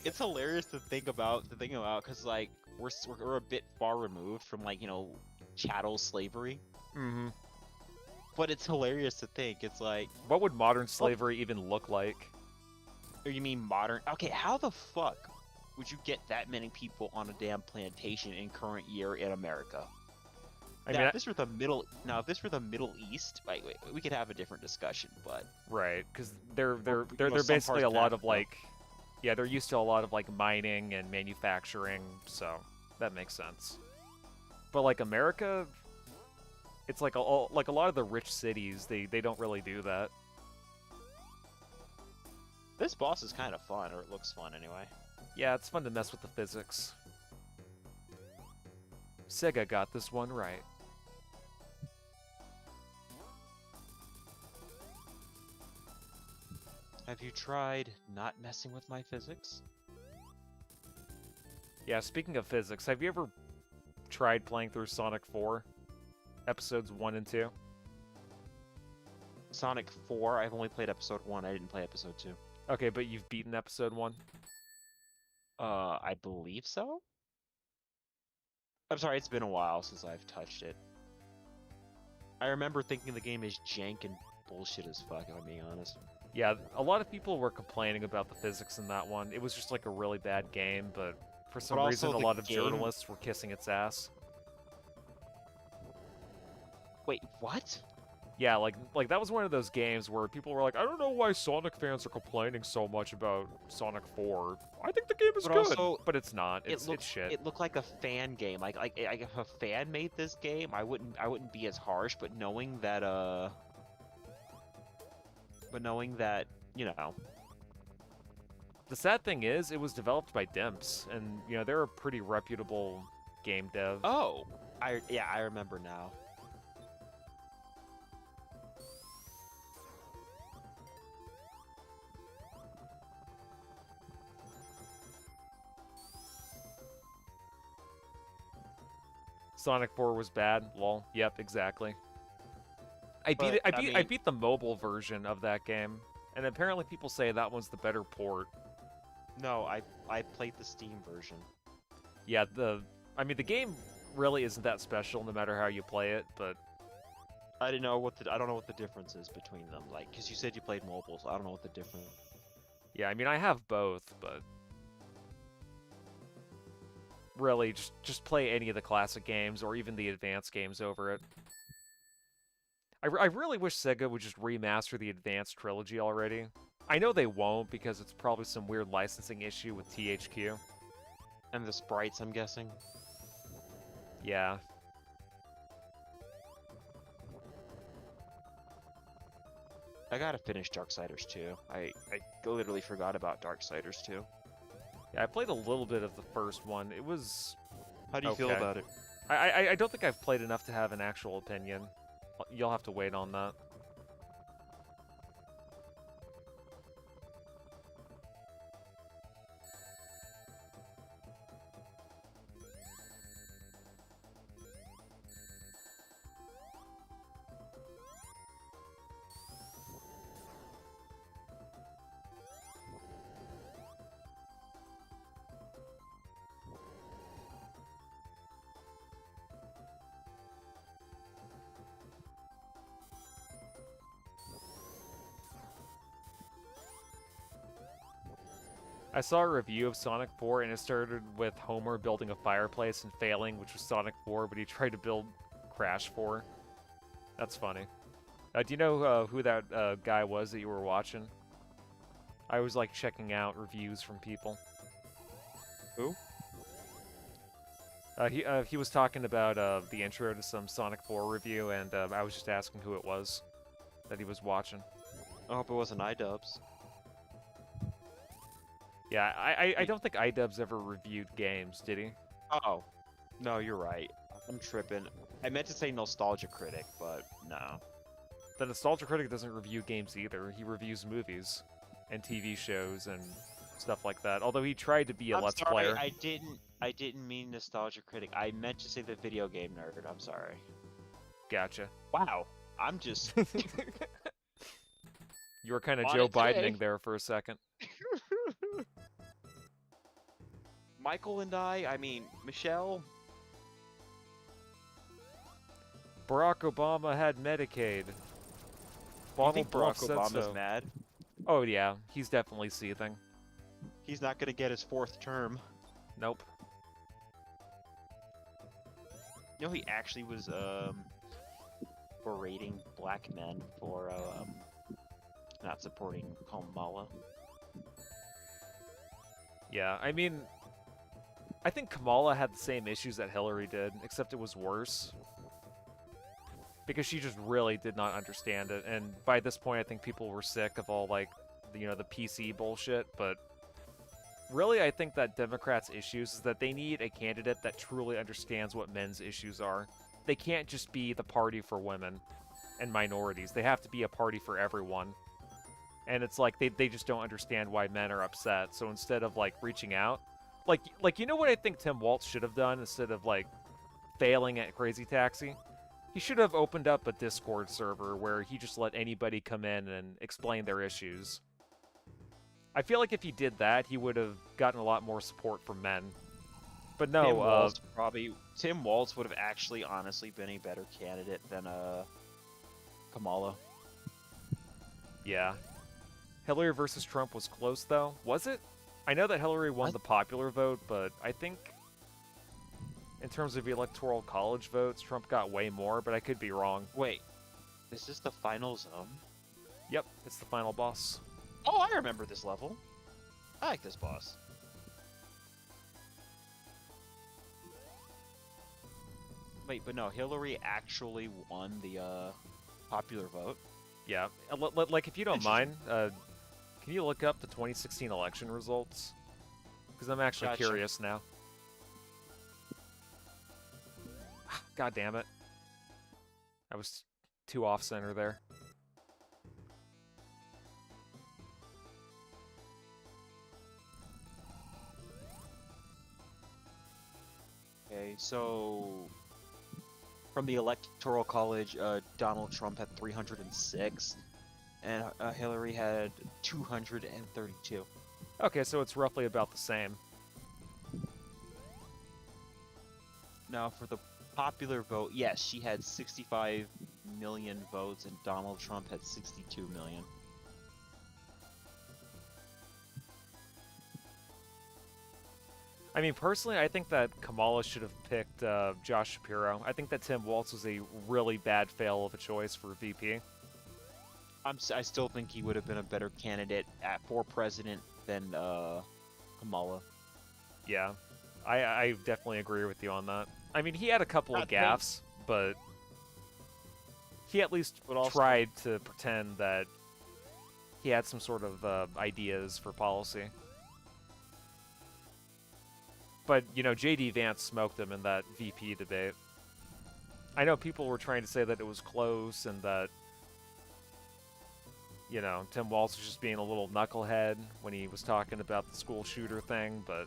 It's hilarious to think about, because like we're a bit far removed from like chattel slavery, Mm-hmm. but it's hilarious to think it's like, What would modern slavery even look like? or you mean modern? Okay, how the fuck would you get that many people on a damn plantation in current year in America? I Now, mean, if this were the Middle East, wait, we could have a different discussion, but right, because they're some basically parts a of lot of Africa. like, yeah, they're used to a lot of like mining and manufacturing, so that makes sense. But like America, it's like like a lot of the rich cities, they don't really do that. This boss is kind of fun, or it looks fun anyway. Yeah, it's fun to mess with the physics. Sega got this one right. Have you tried not messing with my physics? Yeah, speaking of physics, have you ever tried playing through Sonic 4? Episodes 1 and 2? Sonic 4, I've only played episode 1, I didn't play episode 2. Okay, but you've beaten episode 1? I believe so? I'm sorry, it's been a while since I've touched it. I remember thinking the game is jank and bullshit as fuck, if I'm being honest. Yeah, a lot of people were complaining about the physics in that one. It was just like a really bad game, but for some But reason also a the lot of game- journalists were kissing its ass. Wait, what? Yeah, like that was one of those games where people were like, I don't know why Sonic fans are complaining so much about Sonic 4. I think the game is But good, also, but it's not. It's shit. It looked like a fan game. Like if a fan made this game, I wouldn't be as harsh. But knowing that The sad thing is, it was developed by Dimps, and they're a pretty reputable game dev. oh, I remember now. Sonic 4 was bad. Lol. Yep, exactly. I beat But, it. I I mean- beat the mobile version of that game, and apparently people say that one's the better port. No, I played the Steam version. Yeah, I mean the game really isn't that special no matter how you play it, but I don't know what the difference is between them. Like, because you said you played mobile, so I don't know what the difference. yeah, I mean I have both, but really just play any of the classic games or even the advanced games over it. I really wish Sega would just remaster the Advanced trilogy already. I know they won't because it's probably some weird licensing issue with THQ. And the sprites, I'm guessing. Yeah. I gotta finish Darksiders 2. I literally forgot about Darksiders 2. Yeah, I played a little bit of the first one. It was... How do you feel Okay. about it? I don't think I've played enough to have an actual opinion. You'll have to wait on that. I saw a review of Sonic 4 and it started with Homer building a fireplace and failing, which was Sonic 4, but he tried to build Crash 4. That's funny. Do you know who that guy was that you were watching? I was like checking out reviews from people. Who? He was talking about the intro to some Sonic 4 review, and I was just asking who it was that he was watching. I hope it wasn't iDubbbz. Yeah, I don't think iDubbbz ever reviewed games, did he? Oh. No, you're right. I'm tripping. I meant to say Nostalgia Critic, but no. The Nostalgia Critic doesn't review games either. He reviews movies and TV shows and stuff like that. Although he tried to be a I'm Let's sorry, Player. I didn't mean Nostalgia Critic. I meant to say the video game nerd. I'm sorry. Gotcha. Wow. I'm just. You were kind of On Joe it today. Bidening there for a second. Michael and I mean, Michelle. Barack Obama had Medicaid. You Donald think Trump Barack said Obama's so. mad? Oh yeah, he's definitely seething. He's not gonna get his 4th term. Nope. You know, he actually was berating black men for not supporting Kamala. Yeah, I mean, I think Kamala had the same issues that Hillary did, except it was worse. Because she just really did not understand it, and by this point I think people were sick of all, like, the PC bullshit, but really I think that Democrats' issues is that they need a candidate that truly understands what men's issues are. They can't just be the party for women and minorities. They have to be a party for everyone. And it's like they just don't understand why men are upset. So instead of like reaching out, like you know what I think Tim Waltz should have done instead of like failing at Crazy Taxi? He should have opened up a Discord server where he just let anybody come in and explain their issues. I feel like if he did that, he would have gotten a lot more support from men. But no, Tim Waltz would have actually honestly been a better candidate than Kamala. Yeah. Hillary versus Trump was close, though. Was it? I know that Hillary won the popular vote, but I think in terms of electoral college votes, Trump got way more, but I could be wrong. Wait, is this the final zone? Yep, it's the final boss. Oh, I remember this level. I like this boss. Wait, but no, Hillary actually won the popular vote. Yeah, like if you don't mind, can you look up the 2016 election results? Because I'm actually Gotcha. curious now. God damn it. I was too off-center there. Okay, so from the Electoral College, Donald Trump had 306, and Hillary had 232. Okay, so it's roughly about the same. Now, for the popular vote, yes, she had 65 million votes, and Donald Trump had 62 million. I mean, personally, I think that Kamala should have picked Josh Shapiro. I think that Tim Waltz was a really bad fail of a choice for VP. I still think he would have been a better candidate for president than Kamala. Yeah, I definitely agree with you on that. I mean, he had a couple of gaffes, but he at least tried to pretend that he had some sort of ideas for policy. But, you know, J.D. Vance smoked him in that VP debate. I know people were trying to say that it was close and that, you know, Tim Waltz was just being a little knucklehead when he was talking about the school shooter thing, but...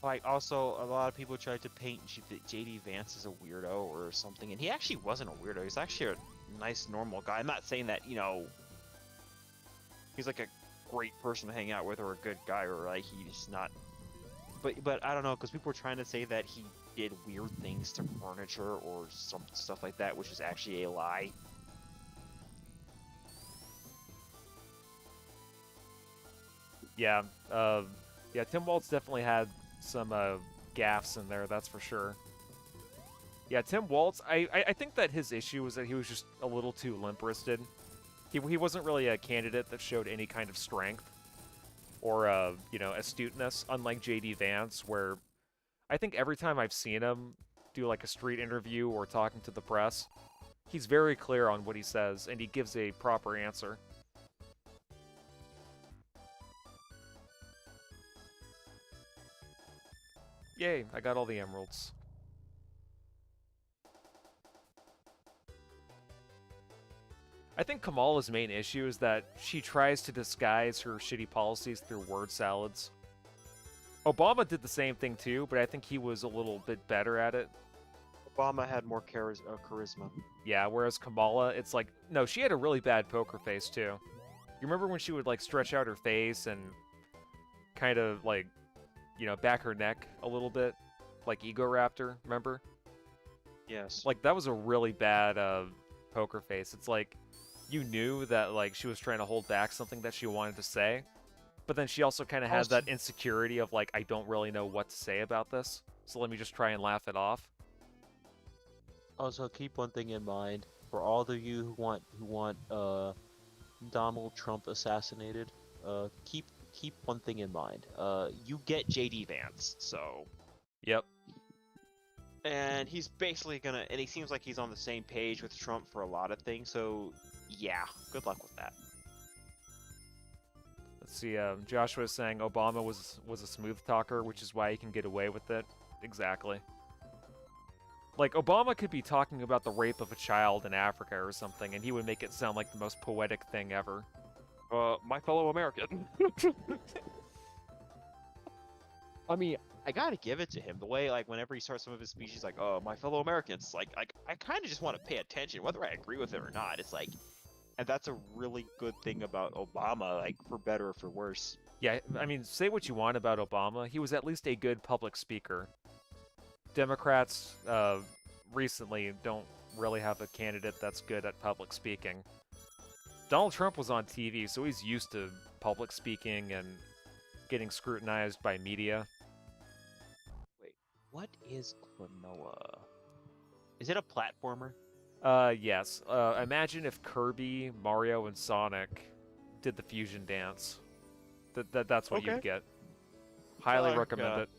Like, also, a lot of people tried to paint J.D. Vance as a weirdo or something, and he actually wasn't a weirdo. He's actually a nice, normal guy. I'm not saying that, you know, he's like a great person to hang out with or a good guy or like he's not... But I don't know, because people were trying to say that he did weird things to furniture or some stuff like that, which is actually a lie. Yeah, yeah, Tim Waltz definitely had some gaffes in there, that's for sure. Yeah, Tim Waltz, I think that his issue was that he was just a little too limp-wristed. He wasn't really a candidate that showed any kind of strength or, you know, astuteness, unlike J.D. Vance, where I think every time I've seen him do, like, a street interview or talking to the press, he's very clear on what he says, and he gives a proper answer. Yay, I got all the emeralds. I think Kamala's main issue is that she tries to disguise her shitty policies through word salads. Obama did the same thing too, but I think he was a little bit better at it. Obama had more charisma. Yeah, whereas Kamala, it's like, no, she had a really bad poker face too. You remember when she would like stretch out her face and kind of like, you know, back her neck a little bit, like Egoraptor, remember? Yes. Like that was a really bad poker face. It's like you knew that like she was trying to hold back something that she wanted to say, but then she also kind of has that insecurity of like, I don't really know what to say about this, so let me just try and laugh it off. Also, keep one thing in mind for all of you who want Donald Trump assassinated. Keep one thing in mind. You get JD Vance, so. Yep. And he's basically gonna, and he seems like he's on the same page with Trump for a lot of things. So yeah, good luck with that. Let's see. Joshua is saying Obama was a smooth talker, which is why he can get away with it. Exactly. Like, Obama could be talking about the rape of a child in Africa or something, and he would make it sound like the most poetic thing ever. My fellow American. I mean, I gotta give it to him. The way, like, whenever he starts some of his speeches, like, "Oh, my fellow Americans," like I kind of just want to pay attention, whether I agree with it or not. It's like, and that's a really good thing about Obama, like, for better or for worse. Yeah, I mean, say what you want about Obama, he was at least a good public speaker. Democrats recently don't really have a candidate that's good at public speaking. Donald Trump was on TV, so he's used to public speaking and getting scrutinized by media. Wait, what is Klonoa? Is it a platformer? Yes. Imagine if Kirby, Mario, and Sonic did the fusion dance. That's what Okay. you'd get. Highly Like, recommend it.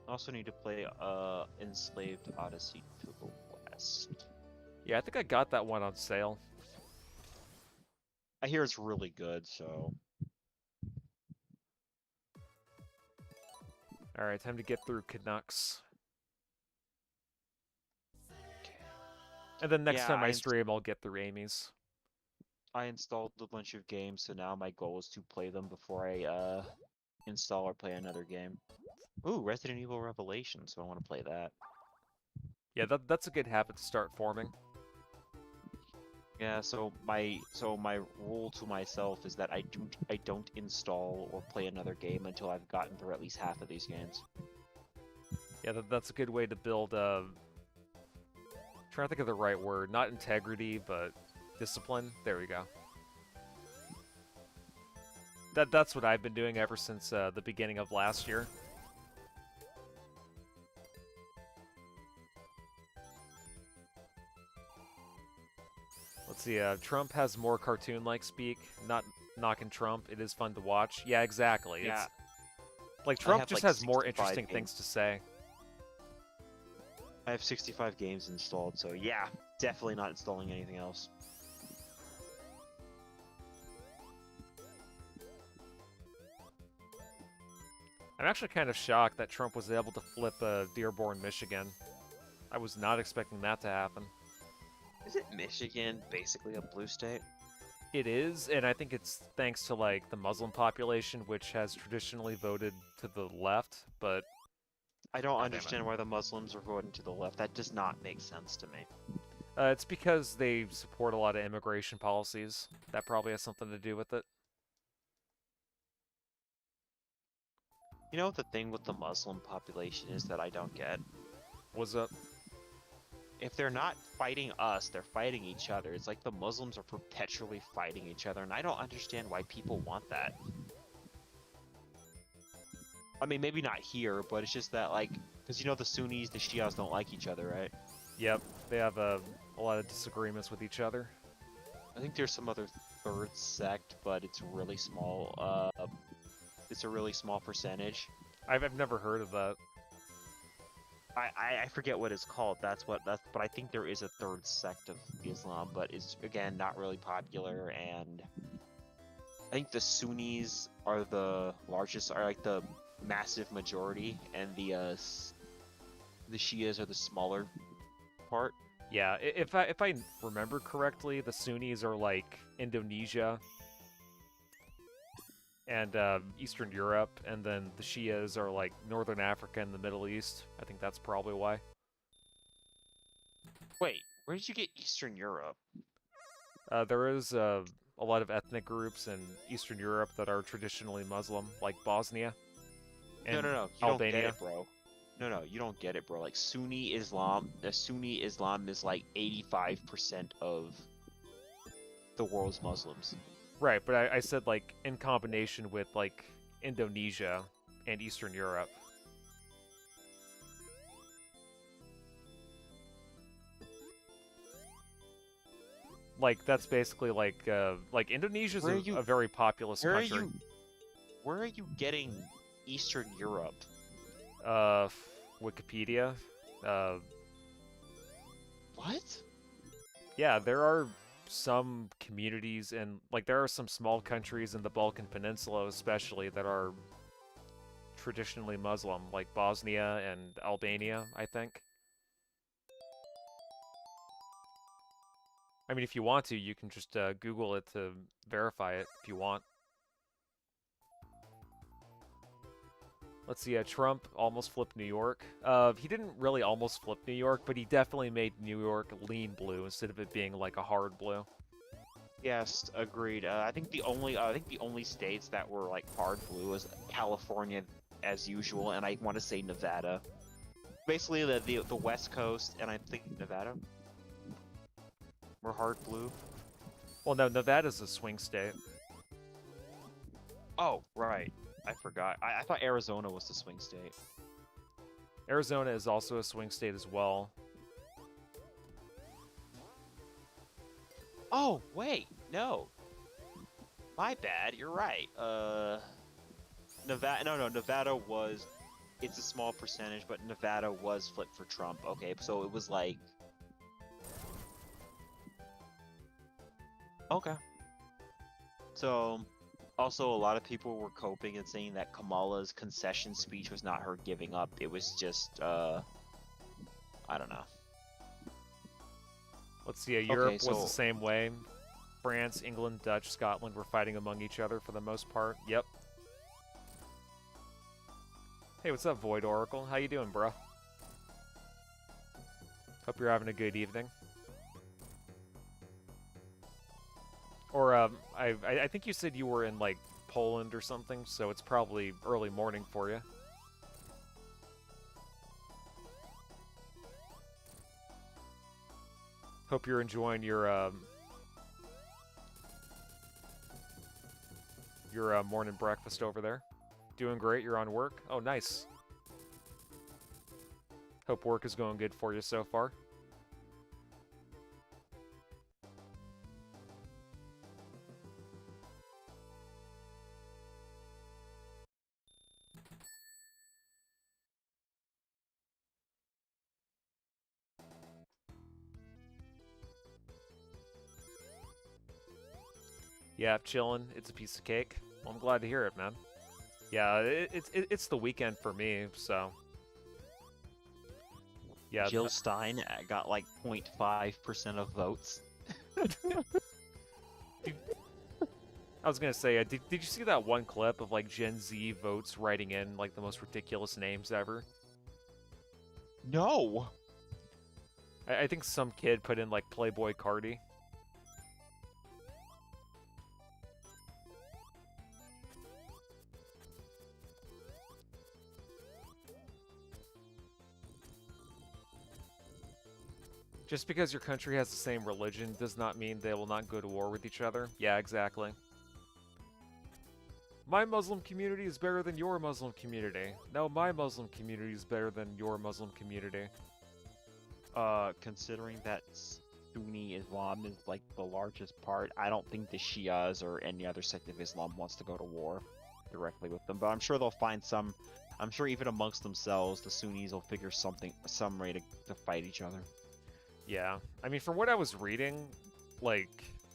Also need to play Enslaved Odyssey to the West. Yeah, I think I got that one on sale. I hear it's really good, so Alright, time to get through Canucks. And then next Yeah, time I I stream, I'll get through Amy's. I installed a bunch of games, so now my goal is to play them before I install or play another game. Ooh, Resident Evil Revelations, so I want to play that. Yeah, that's a good habit to start forming. Yeah, so my rule to myself is that I don't install or play another game until I've gotten through at least half of these games. Yeah, that's a good way to build, trying to think of the right word. Not integrity, but discipline. There we go. That's what I've been doing ever since the beginning of last year. Let's see, Trump has more cartoon-like speak. Not knocking Trump. It is fun to watch. Yeah, exactly. Yeah. It's, like, Trump have, just like, has more 65 interesting games. things to say. I have 65 games installed, so yeah, definitely not installing anything else. I'm actually kind of shocked that Trump was able to flip Dearborn, Michigan. I was not expecting that to happen. Isn't Michigan basically a blue state? It is, and I think it's thanks to, like, the Muslim population, which has traditionally voted to the left, but... I don't damn it. understand why the Muslims are voting to the left. That does not make sense to me. It's because they support a lot of immigration policies. That probably has something to do with it. You know what the thing with the Muslim population is that I don't get? Was up? If they're not fighting us, they're fighting each other. It's like the Muslims are perpetually fighting each other, and I don't understand why people want that. I mean, maybe not here, but it's just that, like, because you know the Sunnis, the Shias don't like each other, right? Yep, they have a lot of disagreements with each other. I think there's some other third sect, but it's really small. It's a really small percentage. I've never heard of that. I forget what it's called. But I think there is a third sect of Islam, but it's again not really popular. And I think the Sunnis are the largest, are like the massive majority, and the Shias are the smaller part. Yeah, if I remember correctly, the Sunnis are like Indonesia and Eastern Europe, and then the Shias are like Northern Africa and the Middle East. I think that's probably why. Wait, where did you get Eastern Europe? There is a lot of ethnic groups in Eastern Europe that are traditionally Muslim, like Bosnia and No, you don't get Albania. it, bro. No, you don't get it, bro. Like Sunni Islam, the Sunni Islam is like 85% of the world's Muslims. Right, but I said like in combination with like Indonesia and Eastern Europe. Like that's basically like Indonesia's Where are you- a very populous Where are country. you? Where are you getting Eastern Europe? Wikipedia. Uh, What? yeah, there are some communities and like there are some small countries in the Balkan Peninsula especially that are traditionally Muslim, like Bosnia and Albania, I think. I mean, if you want to, you can just Google it to verify it if you want. Let's see, Trump almost flipped New York. He didn't really almost flip New York, but he definitely made New York lean blue instead of it being like a hard blue. Yes, agreed. I think the only states that were like hard blue was California, as usual, and I want to say Nevada. Basically, the West Coast, and I think Nevada were hard blue. Well, no, Nevada's a swing state. Oh, right. I forgot. I thought Arizona was the swing state. Arizona is also a swing state as well. Oh, wait, no. My bad. You're right. Nevada. No, Nevada was. It's a small percentage, but Nevada was flipped for Trump. Okay, so it was like. Okay. So, also, a lot of people were coping and saying that Kamala's concession speech was not her giving up. It was just, I don't know. Let's see, Europe was so- the same way. France, England, Dutch, Scotland were fighting among each other for the most part. Yep. Hey, what's up, Void Oracle? How you doing, bro? Hope you're having a good evening. Or, I think you said you were in, like, Poland or something, so it's probably early morning for you. Hope you're enjoying your morning breakfast over there. Doing great, you're on work? Oh, nice. Hope work is going good for you so far. Yeah, chilling. It's a piece of cake. Well, I'm glad to hear it, man. Yeah, it's the weekend for me, so. Yeah. Jill Stein got like 0.5% of votes. I was gonna say, did you see that one clip of like Gen Z votes writing in like the most ridiculous names ever? No. I think some kid put in like Playboy Cardi. Just because your country has the same religion does not mean they will not go to war with each other. Yeah, exactly. My Muslim community is better than your Muslim community. No, my Muslim community is better than your Muslim community. Considering that Sunni Islam is like the largest part, I don't think the Shias or any other sect of Islam wants to go to war directly with them. But I'm sure they'll find some. I'm sure even amongst themselves, the Sunnis will figure some way to fight each other. Yeah, I mean, from what I was reading, like,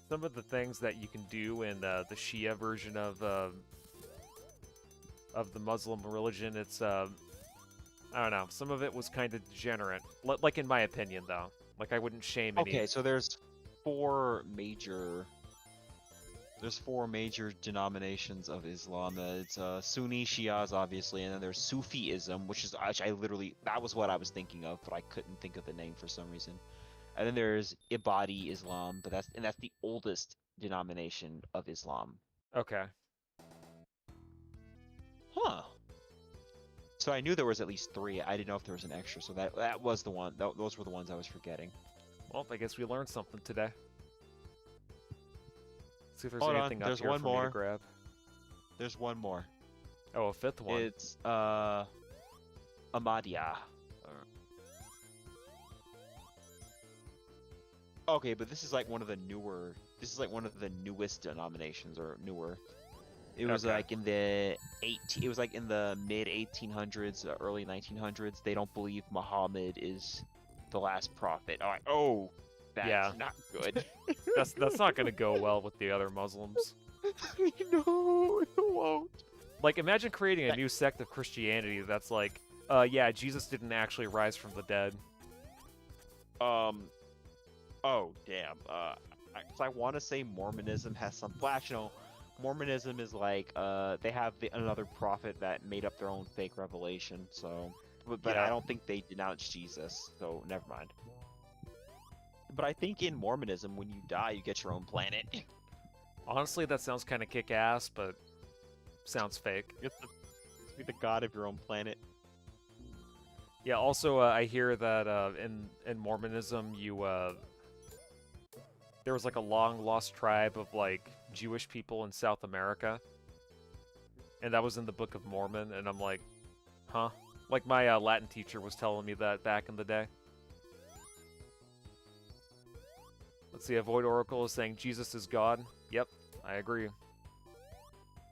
some of the things that you can do in the Shia version of the Muslim religion, it's, I don't know, some of it was kind of degenerate. Like, in my opinion, though. Like, I wouldn't shame any. Okay, so there's four major denominations of Islam. It's Sunni Shias, obviously, and then there's Sufism, which that was what I was thinking of, but I couldn't think of the name for some reason. And then there's Ibadi Islam, but that's the oldest denomination of Islam. Okay. Huh. So I knew there was at least three. I didn't know if there was an extra. So that was the one. Those were the ones I was forgetting. Well, I guess we learned something today. See if there's Hold on, anything up there's here one for me more. to grab. There's one more. Oh, a fifth one. It's Ahmadiyya. Okay, but this is like one of the newer. This is like one of the newest denominations, or newer. It was Okay. like in the It was like in the mid 1800s, early 1900s. They don't believe Muhammad is the last prophet. Oh, that's Yeah. not good. That's not gonna go well with the other Muslims. No, it won't. Like, imagine creating a new sect of Christianity that's like, yeah, Jesus didn't actually rise from the dead. Oh damn. 'Cause I want to say Mormonism has some. Well, actually, no. Mormonism is like they have another prophet that made up their own fake revelation. So, but Yeah. I don't think they denounce Jesus. So never mind. But I think in Mormonism, when you die, you get your own planet. Honestly, that sounds kind of kick-ass, but sounds fake. You get to be the god of your own planet. Yeah, also, I hear that in Mormonism, there was like a long-lost tribe of like Jewish people in South America, and that was in the Book of Mormon, and I'm like, huh? Like my Latin teacher was telling me that back in the day. Let's see, a Void Oracle is saying Jesus is God. Yep, I agree.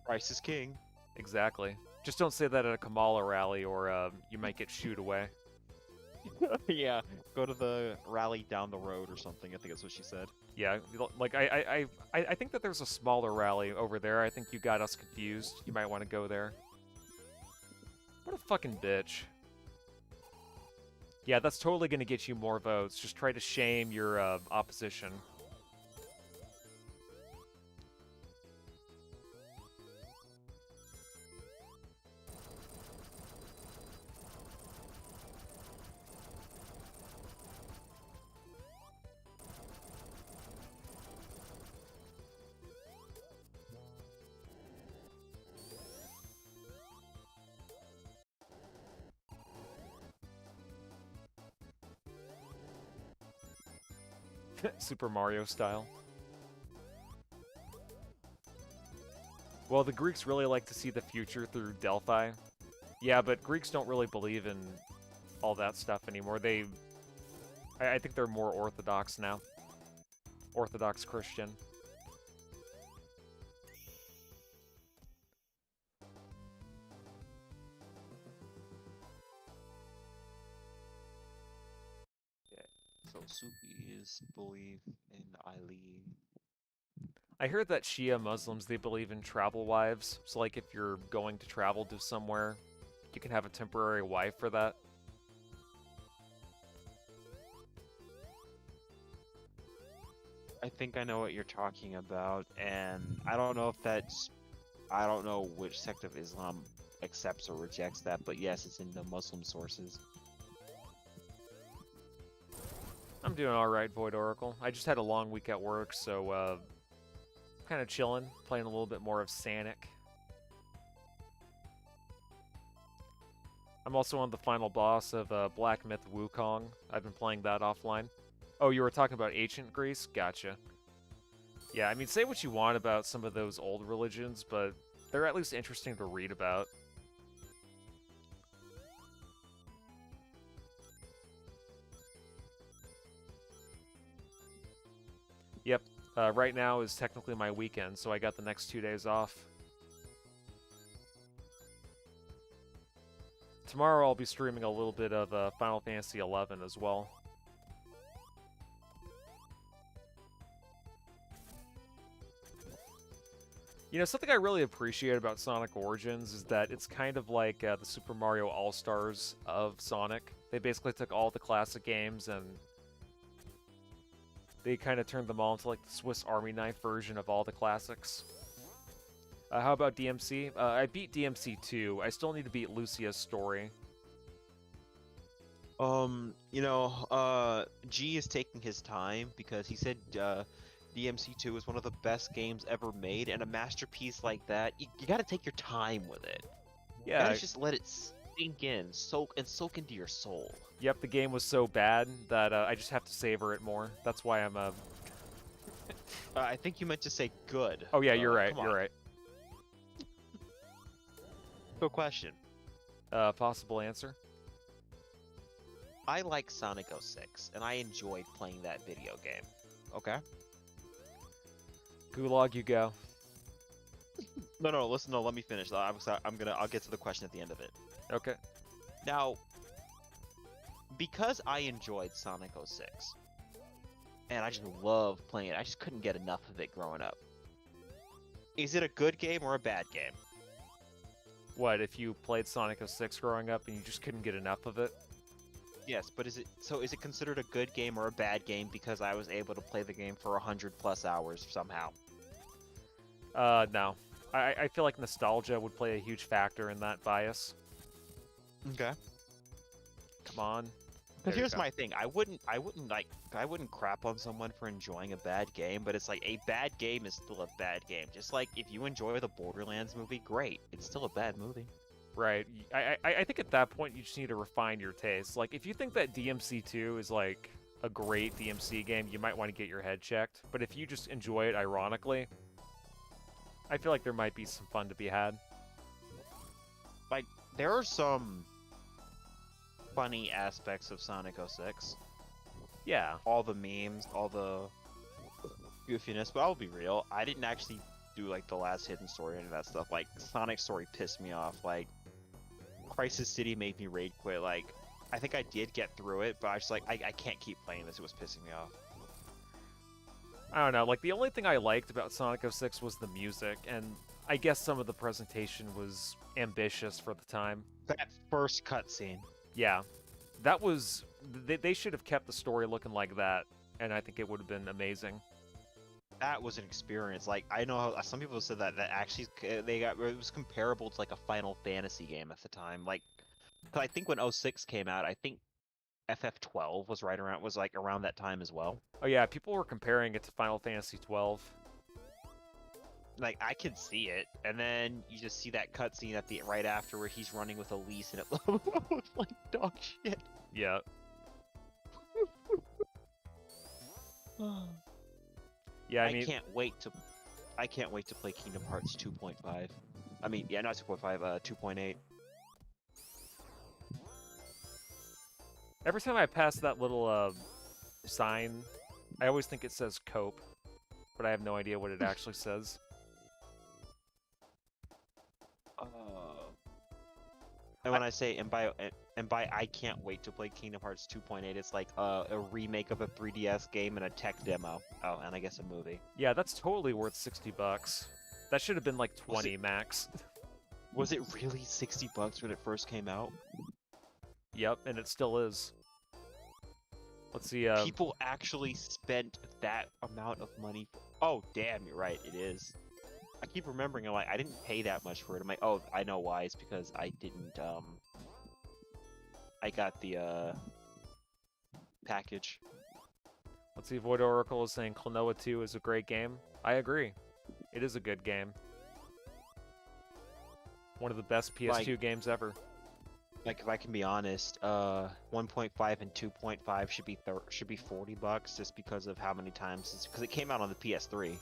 Christ is king. Exactly. Just don't say that at a Kamala rally, or you might get shooed away. Yeah, go to the rally down the road or something. I think that's what she said. Yeah, like I think that there's a smaller rally over there. I think you got us confused. You might want to go there. What a fucking bitch. Yeah, that's totally gonna get you more votes. Just try to shame your opposition. Super Mario style. Well, the Greeks really like to see the future through Delphi. Yeah, but Greeks don't really believe in all that stuff anymore. I think they're more Orthodox now. Orthodox Christian. So Sufis believe in Ali. I heard that Shia Muslims, they believe in travel wives. So, like, if you're going to travel to somewhere, you can have a temporary wife for that. I think I know what you're talking about, and I don't know if I don't know which sect of Islam accepts or rejects that, but yes, it's in the Muslim sources. I'm doing alright, Void Oracle. I just had a long week at work, so, kind of chilling, playing a little bit more of Sanic. I'm also on the final boss of Black Myth Wukong. I've been playing that offline. Oh, you were talking about ancient Greece? Gotcha. Yeah, I mean, say what you want about some of those old religions, but they're at least interesting to read about. Yep, right now is technically my weekend, so I got the next 2 days off. Tomorrow I'll be streaming a little bit of Final Fantasy XI as well. You know, something I really appreciate about Sonic Origins is that it's kind of like the Super Mario All-Stars of Sonic. They basically took all the classic games and They kind of turned them all into like the Swiss Army knife version of all the classics. How about DMC? I beat DMC 2. I still need to beat Lucia's story. G is taking his time because he said DMC2 is one of the best games ever made, and a masterpiece like that, you gotta take your time with it. You Yeah, gotta just let it sink in, soak into your soul. yep, the game was so bad that I just have to savor it more. That's why I'm I think you meant to say good. Oh yeah, you're right, come you're on. right. Good question. Possible answer? I like Sonic 06, and I enjoyed playing that video game. Okay? Gulag, you go. No, listen, let me finish. I'll get to the question at the end of it. Okay. Now, because I enjoyed Sonic 06, and I just loved playing it, I just couldn't get enough of it growing up. Is it a good game or a bad game? What, if you played Sonic 06 growing up and you just couldn't get enough of it? Yes, but is it considered a good game or a bad game because I was able to play the game for 100+ hours somehow? No. I feel like nostalgia would play a huge factor in that bias. Okay. Come on. But There you here's go. my thing. I wouldn't crap on someone for enjoying a bad game, but it's like a bad game is still a bad game. Just like if you enjoy the Borderlands movie, great. It's still a bad movie. Right. I think at that point you just need to refine your taste. Like, if you think that DMC2 is like a great DMC game, you might want to get your head checked. But if you just enjoy it ironically, I feel like there might be some fun to be had. Like, there are some funny aspects of Sonic 06. Yeah. All the memes, all the goofiness, but I'll be real, I didn't actually do like the last hidden story and that stuff. Like, Sonic's story pissed me off. Like, Crisis City made me rage quit. Like, I think I did get through it, but I was just like, I can't keep playing this. It was pissing me off. I don't know. Like, the only thing I liked about Sonic 06 was the music, and I guess some of the presentation was ambitious for the time. That first cutscene. Yeah. That was... They should have kept the story looking like that, and I think it would have been amazing. That was an experience. Like, I know how some people said that actually it was comparable to like a Final Fantasy game at the time. Like, 'cause I think when 06 came out, I think FF12 was around that time as well. Oh yeah, people were comparing it to Final Fantasy 12. Like, I can see it, and then you just see that cutscene at the right after where he's running with Elise, and it looks like dog shit. Yeah. Yeah, I mean, I can't wait to play Kingdom Hearts 2.5. I mean, yeah, not 2.5, 2.8. every time I pass that little sign, I always think it says cope, but I have no idea what it actually says. And when I say and by I can't wait to play Kingdom Hearts 2.8, it's like a remake of a 3DS game and a tech demo. Oh, and I guess a movie. Yeah, that's totally worth $60. That should have been like 20 max. Was it really $60 when it first came out? Yep, and it still is. Let's see. People actually spent that amount of money. Oh, damn, you're right. It is. I keep remembering, I'm like, I didn't pay that much for it. I'm like, oh, I know why. It's because I didn't, I got the, package. Let's see. Void Oracle is saying Klonoa 2 is a great game. I agree. It is a good game. One of the best PS2 games ever. Like, if I can be honest, 1.5 and 2.5 should be $40 just because of how many times because it came out on the PS3.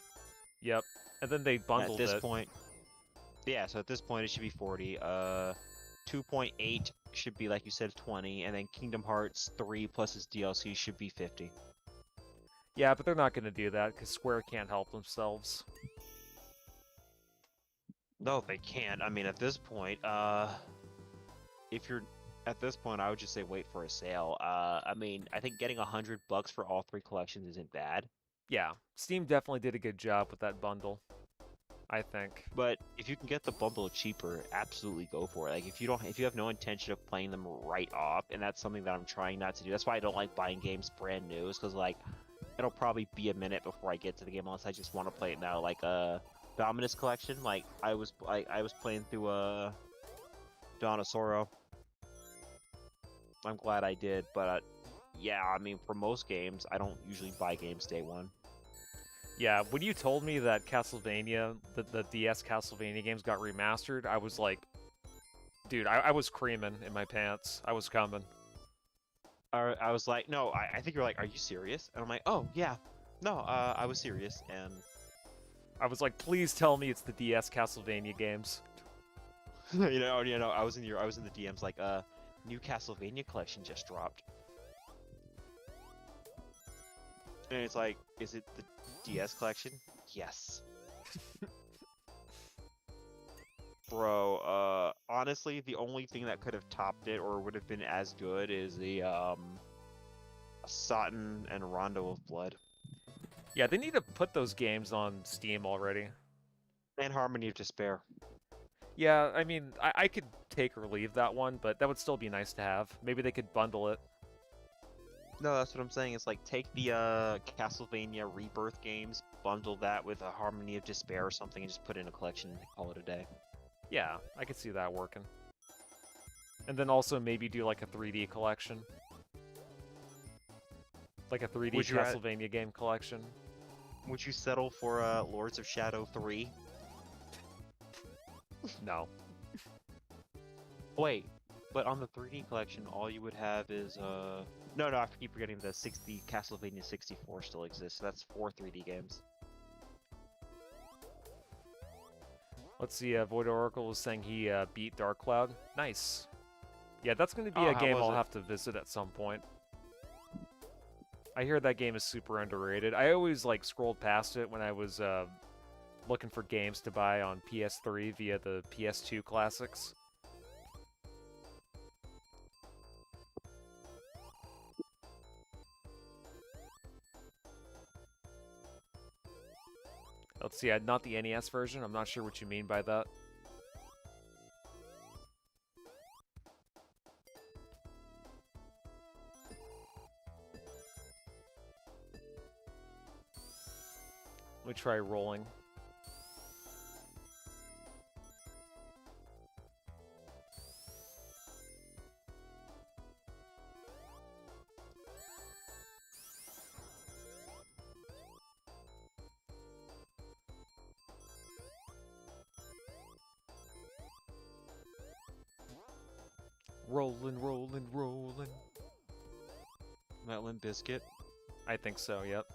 Yep. And then they bundled at this it. point, yeah. So at this point, it should be 40. 2.8 should be, like you said, 20, and then Kingdom Hearts 3 plus its DLC should be 50. Yeah, but they're not going to do that because Square can't help themselves. No, they can't. I mean, at this point, if you're at this point, I would just say wait for a sale. I mean, I think getting $100 for all 3 collections isn't bad. Yeah, Steam definitely did a good job with that bundle, I think. But if you can get the bundle cheaper, absolutely go for it. Like, if you have no intention of playing them right off, and that's something that I'm trying not to do. That's why I don't like buying games brand new, is because, like, it'll probably be a minute before I get to the game, unless I just want to play it now. Like Dominus Collection, like I was playing through Dawn of Sorrow. I'm glad I did, but yeah, I mean, for most games, I don't usually buy games day one. Yeah, when you told me that Castlevania, the DS Castlevania games got remastered, I was like, dude, I was creaming in my pants. I was coming. I was like, no, I think you're like, are you serious? And I'm like, oh yeah, no, I was serious, and I was like, please tell me it's the DS Castlevania games. you know, I was in the DMs like, new Castlevania collection just dropped, and it's like, is it the DS collection? Yes. Bro, honestly, the only thing that could have topped it or would have been as good is the Satan and Rondo of Blood Yeah, they need to put those games on Steam already. and Harmony of Despair. Yeah, I mean, I could take or leave that one, but that would still be nice to have. Maybe they could bundle it. No, that's what I'm saying. It's like take the Castlevania Rebirth games, bundle that with a Harmony of Despair or something, and just put it in a collection and call it a day. Yeah, I could see that working. And then also maybe do like a 3D collection. Like a 3D Would you Castlevania game collection. Would you settle for Lords of Shadow 3? No. Wait, but on the 3D collection, all you would have is no, I keep forgetting the Castlevania 64 still exists. So that's 4 3D games. Let's see, Void Oracle was saying he beat Dark Cloud. Nice. Yeah, that's going to be Oh, a how game was I'll it? have to visit at some point. I hear that game is super underrated. I always like scrolled past it when I was looking for games to buy on PS3 via the PS2 classics. Let's see, not the NES version. I'm not sure what you mean by that. Let me try rolling. Rolling, rolling, rolling. That Limp Bizkit. I think so, yep.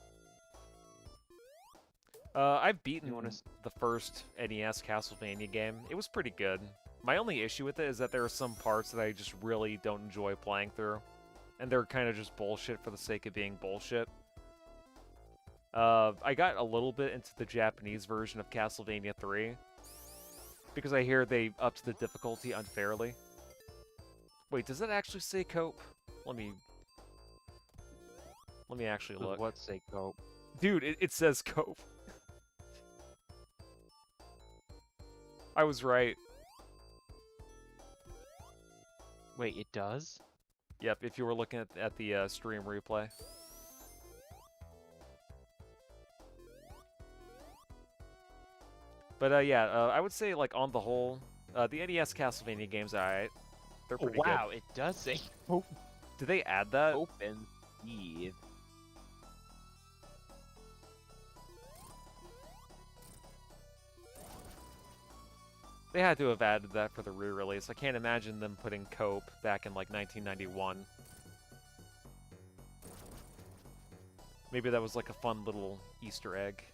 I've beaten wanna the first NES Castlevania game. It was pretty good. My only issue with it is that there are some parts that I just really don't enjoy playing through. And they're kind of just bullshit for the sake of being bullshit. I got a little bit into the Japanese version of Castlevania 3. Because I hear they upped the difficulty unfairly. Wait, does that actually say cope? Let me actually look. What say cope? Dude, it says cope. I was right. Wait, it does? Yep, if you were looking at the stream replay. But yeah, I would say like on the whole, the NES Castlevania games are alright. They're Oh, pretty wow, it does say cope. good. Did they add that? Open Eve. They had to have added that for the re-release. I can't imagine them putting cope back in like 1991. Maybe that was like a fun little Easter egg.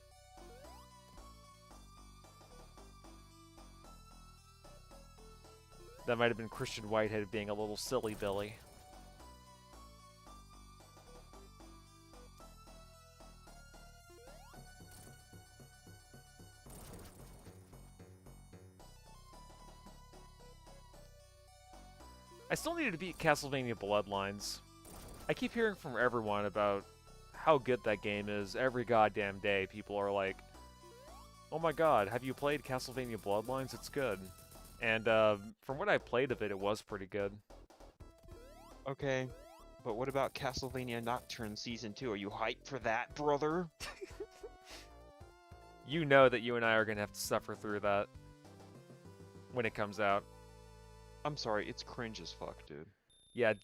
That might have been Christian Whitehead being a little silly Billy. I still needed to beat Castlevania Bloodlines. I keep hearing from everyone about how good that game is. Every goddamn day, people are like, oh my god, have you played Castlevania Bloodlines? It's good. And from what I played of it, it was pretty good. Okay. But what about Castlevania Nocturne Season 2? Are you hyped for that, brother? You know that you and I are gonna have to suffer through that when it comes out. I'm sorry, it's cringe as fuck, dude. Yeah,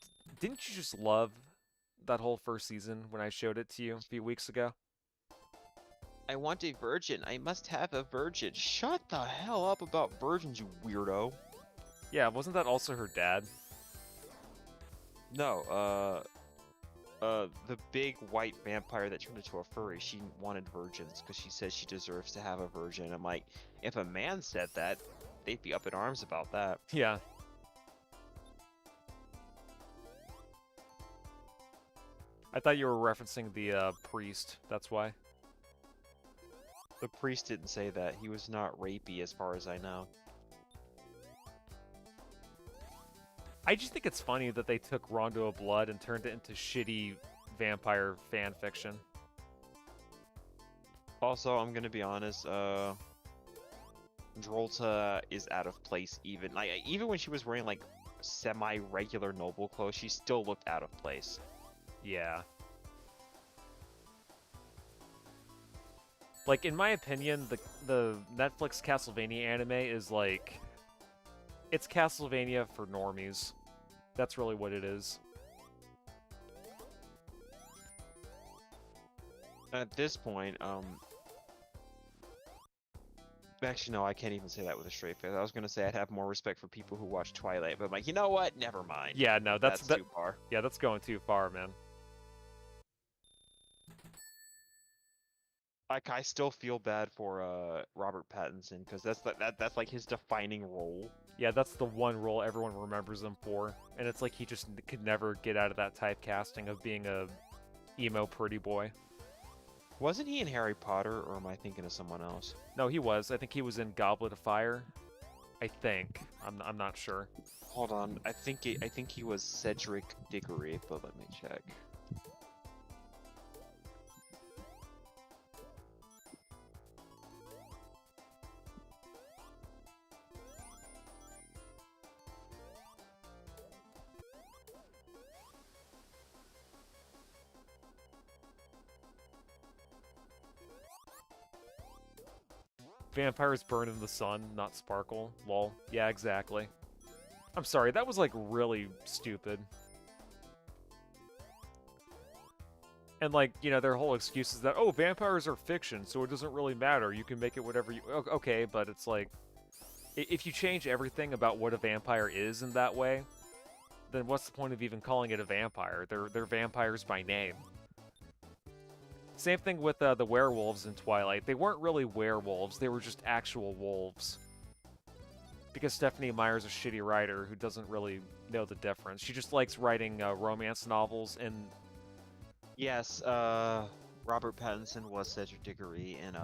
didn't you just love that whole first season when I showed it to you a few weeks ago? I want a virgin. I must have a virgin. Shut the hell up about virgins, you weirdo. Yeah, wasn't that also her dad? No, the big white vampire that turned into a furry, she wanted virgins because she says she deserves to have a virgin. I'm like, if a man said that, they'd be up in arms about that. Yeah. I thought you were referencing the priest, that's why. The priest didn't say that. He was not rapey as far as I know. I just think it's funny that they took Rondo of Blood and turned it into shitty vampire fan fiction. Also, I'm gonna be honest, Drolta is out of place even. Like, even when she was wearing, like, semi-regular noble clothes, she still looked out of place. Yeah. Like, in my opinion, the Netflix Castlevania anime is like... It's Castlevania for normies. That's really what it is. At this point, actually, no, I can't even say that with a straight face. I was gonna say I'd have more respect for people who watch Twilight, but I'm like, you know what? Never mind. Yeah, no, that's too far. Yeah, that's going too far, man. Like, I still feel bad for Robert Pattinson because that's like his defining role. Yeah, that's the one role everyone remembers him for, and it's like he just could never get out of that typecasting of being a emo pretty boy. Wasn't he in Harry Potter, or am I thinking of someone else? No, he was. I think he was in Goblet of Fire. I think. I'm not sure. Hold on, I think he was Cedric Diggory, but let me check. Vampires burn in the sun, not sparkle. Lol. Yeah, exactly. I'm sorry, that was like really stupid. And like, you know, their whole excuse is that, oh, vampires are fiction, so it doesn't really matter. You can make it whatever you... Okay, but it's like, if you change everything about what a vampire is in that way, then what's the point of even calling it a vampire? They're vampires by name. Same thing with the werewolves in Twilight. They weren't really werewolves, they were just actual wolves. Because Stephanie Meyer's a shitty writer who doesn't really know the difference. She just likes writing romance novels, and... Yes, Robert Pattinson was Cedric Diggory in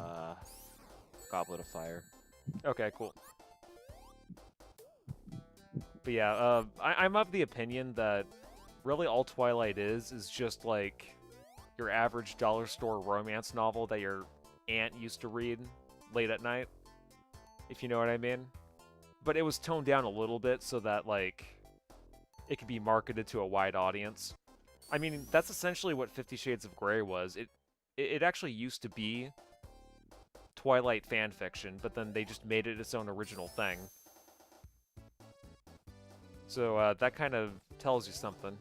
Goblet of Fire. Okay, cool. But yeah, I'm of the opinion that really all Twilight is just like your average dollar store romance novel that your aunt used to read late at night, if you know what I mean. But it was toned down a little bit so that, like, it could be marketed to a wide audience. I mean, that's essentially what 50 Shades of Grey was. It actually used to be Twilight fan fiction, but then they just made it its own original thing. So that kind of tells you something.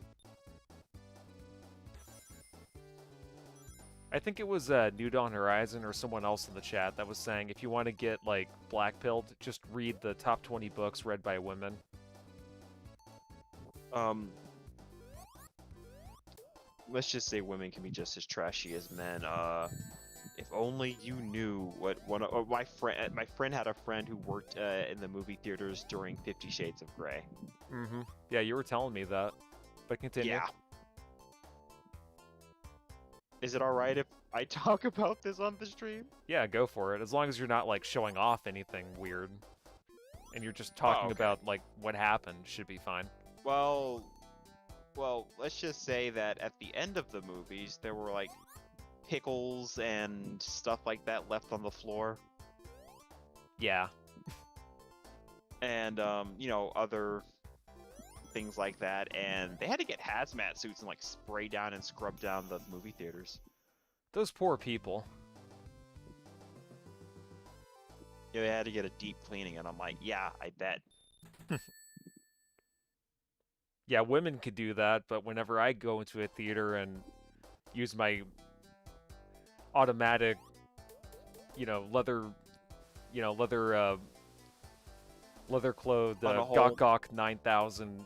I think it was New Dawn Horizon or someone else in the chat that was saying if you want to get, like, blackpilled, just read the top 20 books read by women. Let's just say women can be just as trashy as men. If only you knew what my friend had a friend who worked in the movie theaters during 50 Shades of Grey. Mm-hmm. Yeah, you were telling me that. But continue. Yeah. Is it alright if I talk about this on the stream? Yeah, go for it. As long as you're not, like, showing off anything weird. And you're just talking okay. about, like, what happened, should be fine. Well, let's just say that at the end of the movies, there were, like, pickles and stuff like that left on the floor. Yeah. And, you know, other things like that, and they had to get hazmat suits and like spray down and scrub down the movie theaters. Those poor people. Yeah, they had to get a deep cleaning, and I'm like, yeah, I bet. Yeah, women could do that, but whenever I go into a theater and use my automatic, leather clothed On a whole- Gok Gok 9000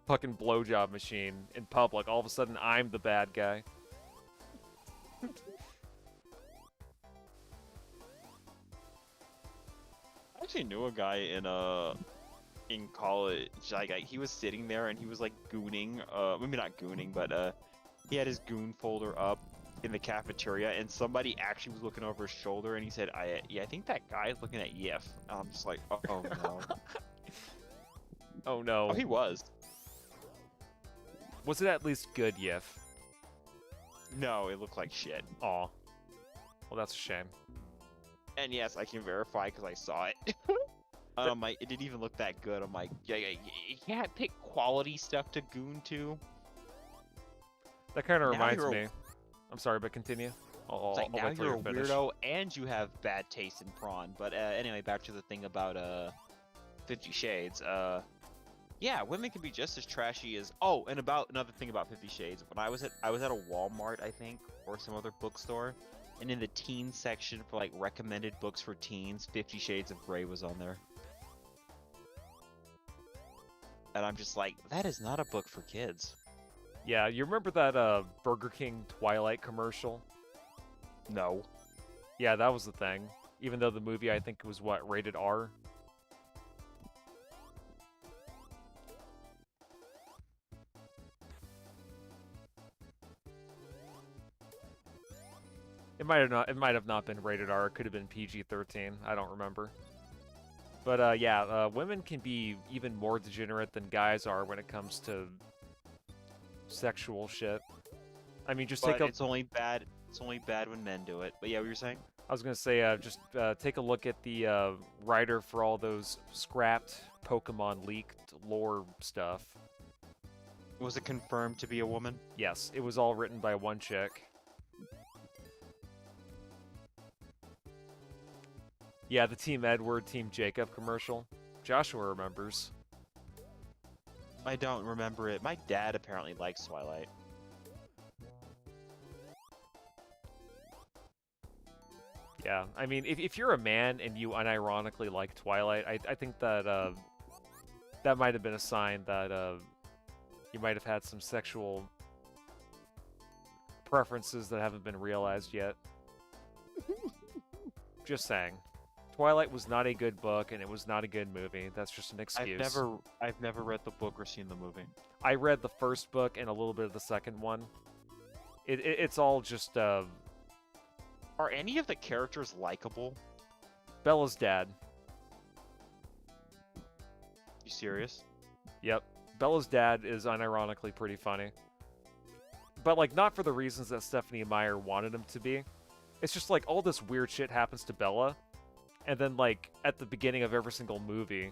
fucking blowjob machine in public, all of a sudden I'm the bad guy. I actually knew a guy in college. Like he was sitting there and he was like gooning. Maybe not gooning, but he had his goon folder up in the cafeteria, and somebody actually was looking over his shoulder, and he said, I think that guy is looking at Yif." I'm just like, oh no. Oh no. Oh, he was. Was it at least good, Yif? No, it looked like shit. Aw. Well, that's a shame. And yes, I can verify because I saw it. I'm like, it didn't even look that good. I'm like, yeah, you can't pick quality stuff to goon to. That kind of Now reminds you're a- me. I'm sorry, but continue. It's like, I'll now wait till you're a finished. weirdo and you have bad taste in prawn. But anyway, back to the thing about 50 Shades. Yeah, women can be just as trashy as. Oh, and about another thing about 50 Shades. When I was at a Walmart, I think, or some other bookstore, and in the teen section for like recommended books for teens, 50 Shades of Grey was on there. And I'm just like, that is not a book for kids. Yeah, you remember that Burger King Twilight commercial? No. Yeah, that was the thing. Even though the movie, I think, was what, rated R? It might have not been rated R. It could have been PG-13. I don't remember. But yeah, women can be even more degenerate than guys are when it comes to sexual shit. I mean, just take But a. it's only bad. It's only bad when men do it. But yeah, what you were saying? I was gonna say, just take a look at the writer for all those scrapped Pokemon leaked lore stuff. Was it confirmed to be a woman? Yes, it was all written by one chick. Yeah, the Team Edward, Team Jacob commercial. Joshua remembers. I don't remember it. My dad apparently likes Twilight. Yeah, I mean, if you're a man and you unironically like Twilight, I think that that might have been a sign that you might have had some sexual preferences that haven't been realized yet. Just saying. Twilight was not a good book, and it was not a good movie. That's just an excuse. I've never read the book or seen the movie. I read the first book and a little bit of the second one. It's all just Are any of the characters likable? Bella's dad. You serious? Yep. Bella's dad is unironically pretty funny. But, like, not for the reasons that Stephanie Meyer wanted him to be. It's just, like, all this weird shit happens to Bella. And then, like, at the beginning of every single movie,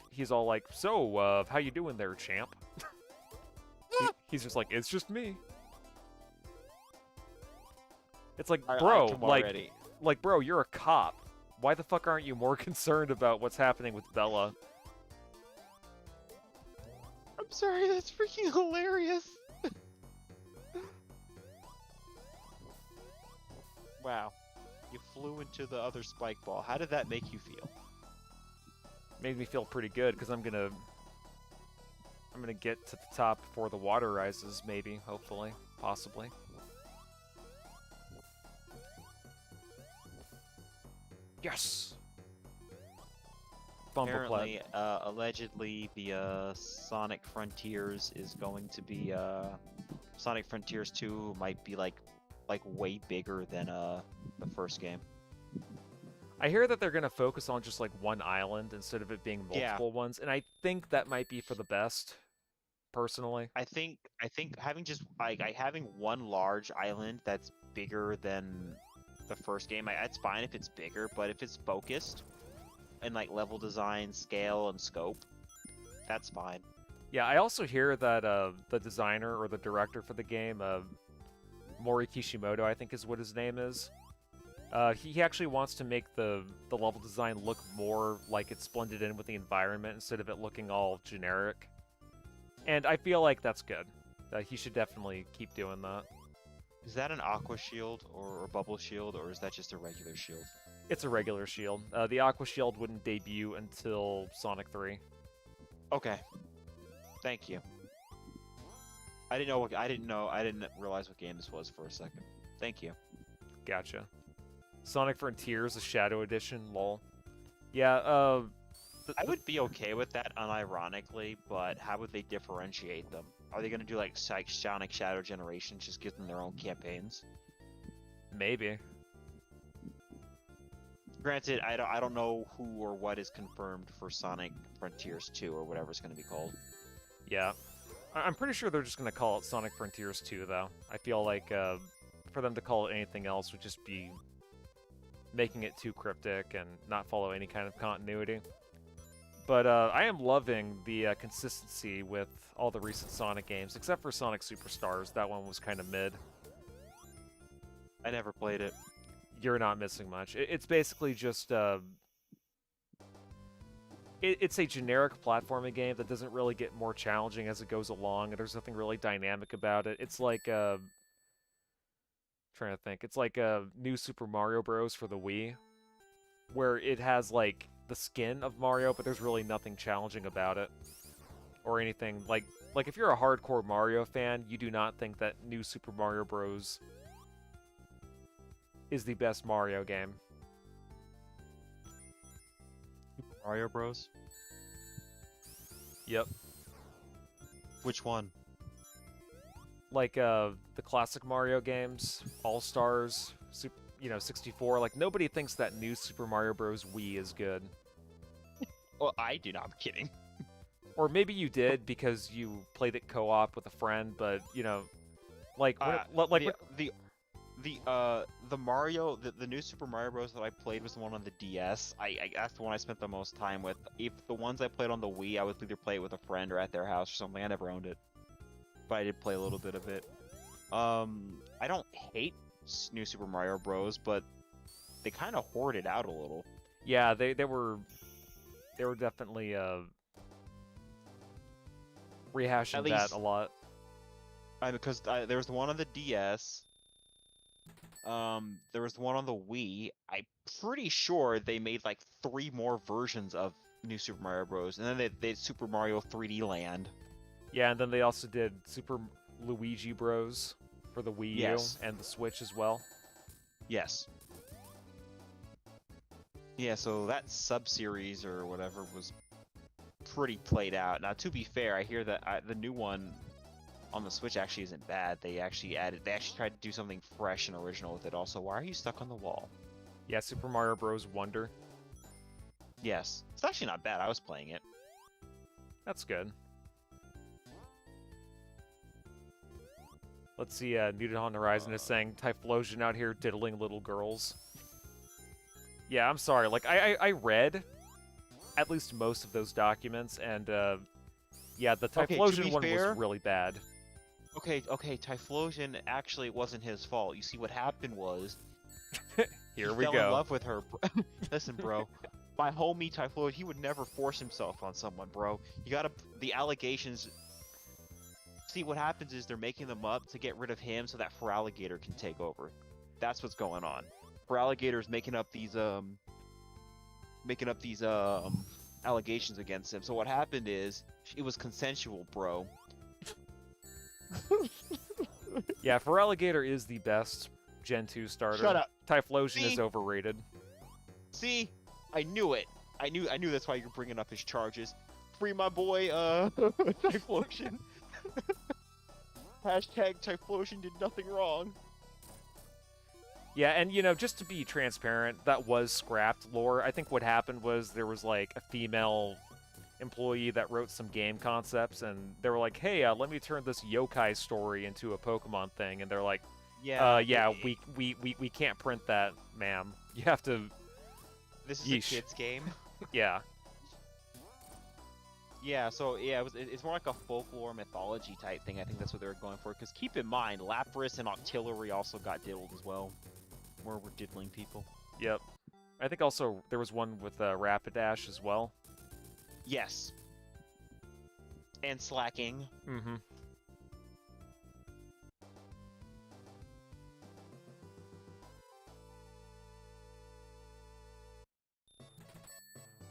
he's all like, "So, how you doing there, champ?" He's just like, "It's just me." It's like, I bro, can like, already. bro, you're a cop. Why the fuck aren't you more concerned about what's happening with Bella? I'm sorry, that's freaking hilarious. Wow. You flew into the other spike ball. How did that make you feel? Made me feel pretty good because I'm gonna get to the top before the water rises. Maybe, hopefully, possibly. Yes. Bumbleclad. Apparently, allegedly, the Sonic Frontiers is going to be Sonic Frontiers 2 might be like way bigger than the first game. I hear that they're gonna focus on just like one island instead of it being multiple ones, and I think that might be for the best. Personally, I think having just having one large island that's bigger than the first game, it's fine if it's bigger, but if it's focused and like level design, scale, and scope, that's fine. Yeah, I also hear that the designer or the director for the game, Mori Kishimoto, I think is what his name is. He actually wants to make the level design look more like it's blended in with the environment instead of it looking all generic. And I feel like that's good. He should definitely keep doing that. Is that an aqua shield or a bubble shield, or is that just a regular shield? It's a regular shield. The Aqua Shield wouldn't debut until Sonic 3. Okay. Thank you. I didn't realize what game this was for a second. Thank you. Gotcha. Sonic Frontiers, the Shadow Edition, lol. Yeah, I would be okay with that unironically, but how would they differentiate them? Are they going to do like Sonic Shadow Generation, just give them their own campaigns? maybe. Granted, I don't know who or what is confirmed for Sonic Frontiers 2 or whatever it's going to be called. Yeah. I'm pretty sure they're just going to call it Sonic Frontiers 2, though. I feel like for them to call it anything else would just be making it too cryptic and not follow any kind of continuity. But I am loving the consistency with all the recent Sonic games, except for Sonic Superstars. That one was kind of mid. I never played it. You're not missing much. It's basically just it's a generic platforming game that doesn't really get more challenging as it goes along, and there's nothing really dynamic about it. It's like trying to think. It's like New Super Mario Bros. For the Wii, where it has like the skin of Mario, but there's really nothing challenging about it or anything like if you're a hardcore Mario fan, you do not think that New Super Mario Bros. Is the best Mario game. Mario Bros? Yep. Which one? Like the classic Mario games, All Stars, 64. Like nobody thinks that New Super Mario Bros. Wii is good. Well, I do. I'm kidding. Or maybe you did because you played it co-op with a friend, but like the new Super Mario Bros. That I played was the one on the DS. That's the one I spent the most time with. If the ones I played on the Wii, I would either play it with a friend or at their house or something. I never owned it, but I did play a little bit of it. I don't hate New Super Mario Bros., but they kind of hoarded out a little. Yeah, they were definitely rehashing that a lot. Because there was the one on the DS. There was one on the Wii. I'm pretty sure they made like 3 more versions of New Super Mario Bros. And then they did Super Mario 3D Land. Yeah, and then they also did Super Luigi Bros. For the Wii U and the Switch as well. Yes. Yeah, so that sub-series or whatever was pretty played out. Now, to be fair, I hear that the new one on the Switch actually isn't bad. They actually tried to do something fresh and original with it. Also, why are you stuck on the wall? Yeah, Super Mario Bros. Wonder. Yes, it's actually not bad. I was playing it. That's good. Let's see, Muted on Horizon is saying, Typhlosion out here diddling little girls. Yeah, I'm sorry. Like, I read at least most of those documents, and, yeah, the Typhlosion one was really bad. Okay, Typhlosion actually wasn't his fault. You see, what happened was... Here we go. He fell in love with her. Listen, bro. My homie Typhlosion, he would never force himself on someone, bro. You gotta... The allegations... See, what happens is they're making them up to get rid of him so that Feraligatr can take over. That's what's going on. Feraligator's making up these allegations against him. So what happened is it was consensual, bro. Yeah, Feraligatr is the best Gen 2 starter. Shut up. Typhlosion is overrated. See? I knew it. I knew that's why you're bringing up his charges. Free my boy, Typhlosion. Hashtag Typhlosion did nothing wrong. Yeah, and just to be transparent, that was scrapped lore. I think what happened was there was like a female employee that wrote some game concepts, and they were like, "Hey, let me turn this yokai story into a Pokemon thing," and they're like, we can't print that, ma'am. You have to." This is a kid's game. Yeah. Yeah, so yeah, it's more like a folklore mythology type thing. I think that's what they were going for. Because keep in mind, Lapras and Octillery also got diddled as well. Where we're diddling people. Yep. I think also there was one with Rapidash as well. Yes. And slacking. Mm-hmm.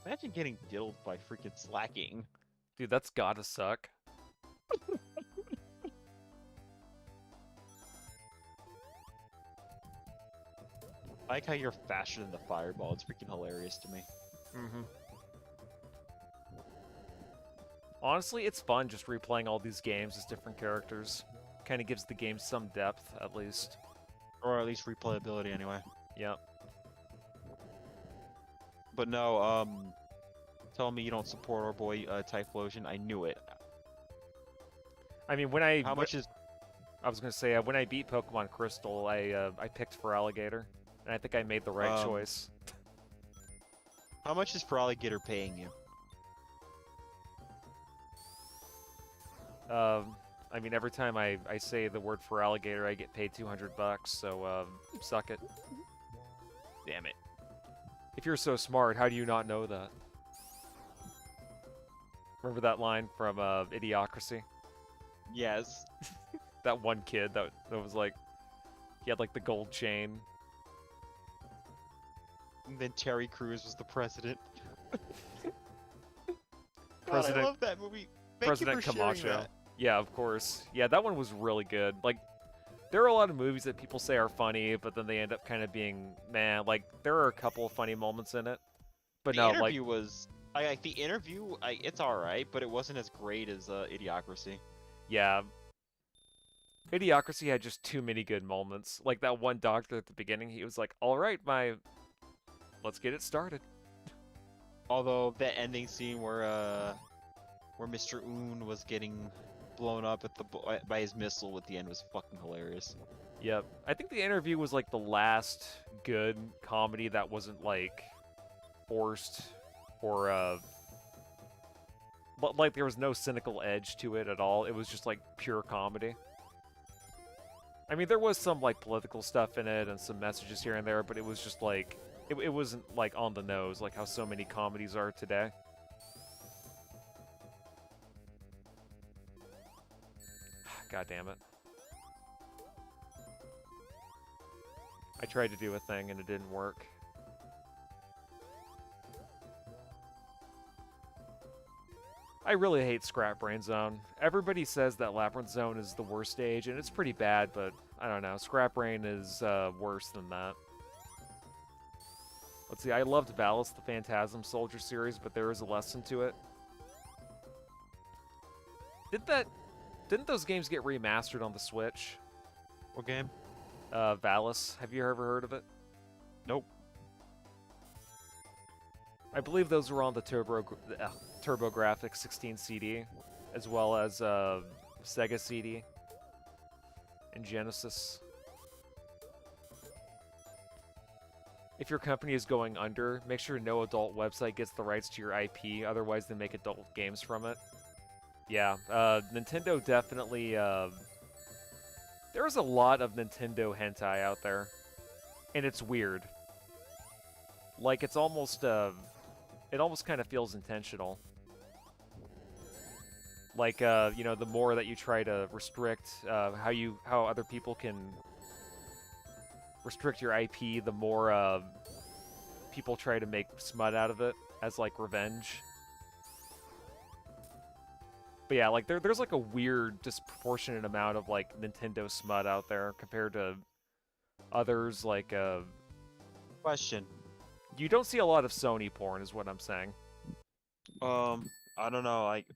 Imagine getting diddled by freaking slacking. Dude, that's gotta suck. I like how you're faster than the fireball. It's freaking hilarious to me. Mm-hmm. Honestly, it's fun just replaying all these games as different characters. Kind of gives the game some depth, at least. Or at least replayability anyway. Yep. But no, tell me you don't support our boy Typhlosion. I knew it. I mean, when I How much is I was gonna say when I beat Pokemon Crystal, I picked Feraligatr, and I think I made the right choice. Feraligatr paying you? I mean, every time I say the word Feraligatr, I get paid $200. So suck it. Damn it. If you're so smart, how do you not know that? Remember that line from Idiocracy? Yes. That one kid that was like, he had like the gold chain. And then Terry Crews was the president. President- God, I love that movie. Thank President you for sharing Camacho. that. Yeah, of course. Yeah, that one was really good. Like, there are a lot of movies that people say are funny, but then they end up kind of being, man, like, there are a couple of funny moments in it. But The no, like, interview was... I like the interview, it's alright, but it wasn't as great as Idiocracy. yeah. Idiocracy had just too many good moments. Like that one doctor at the beginning, he was like, alright, let's get it started. Although, that ending scene where Mr. Oon was getting blown up by his missile at the end was fucking hilarious. Yep. I think the interview was like the last good comedy that wasn't like forced or but like there was no cynical edge to it at all. It was just like pure comedy. I mean, there was some like political stuff in it and some messages here and there, but it was just like it wasn't like on the nose like how so many comedies are today. God damn it. I tried to do a thing and it didn't work. I really hate Scrap Brain Zone. Everybody says that Labyrinth Zone is the worst stage, and it's pretty bad, but I don't know. Scrap Brain is worse than that. Let's see, I loved Valis, the Phantasm Soldier series, but there is a lesson to it. Didn't those games get remastered on the Switch? What game? Valis, have you ever heard of it? Nope. I believe those were on the TurboGrafx 16 CD, as well as Sega CD and Genesis. If your company is going under, make sure no adult website gets the rights to your IP, otherwise they make adult games from it. Yeah, Nintendo definitely... There's a lot of Nintendo hentai out there, and it's weird. Like, it's almost, it almost kind of feels intentional. Like, you know, the more that you try to restrict how other people can restrict your IP, the more people try to make smut out of it as, like, revenge. But yeah, like, there's like a weird, disproportionate amount of, like, Nintendo smut out there compared to others, like, Question. you don't see a lot of Sony porn, is what I'm saying. I don't know. Like,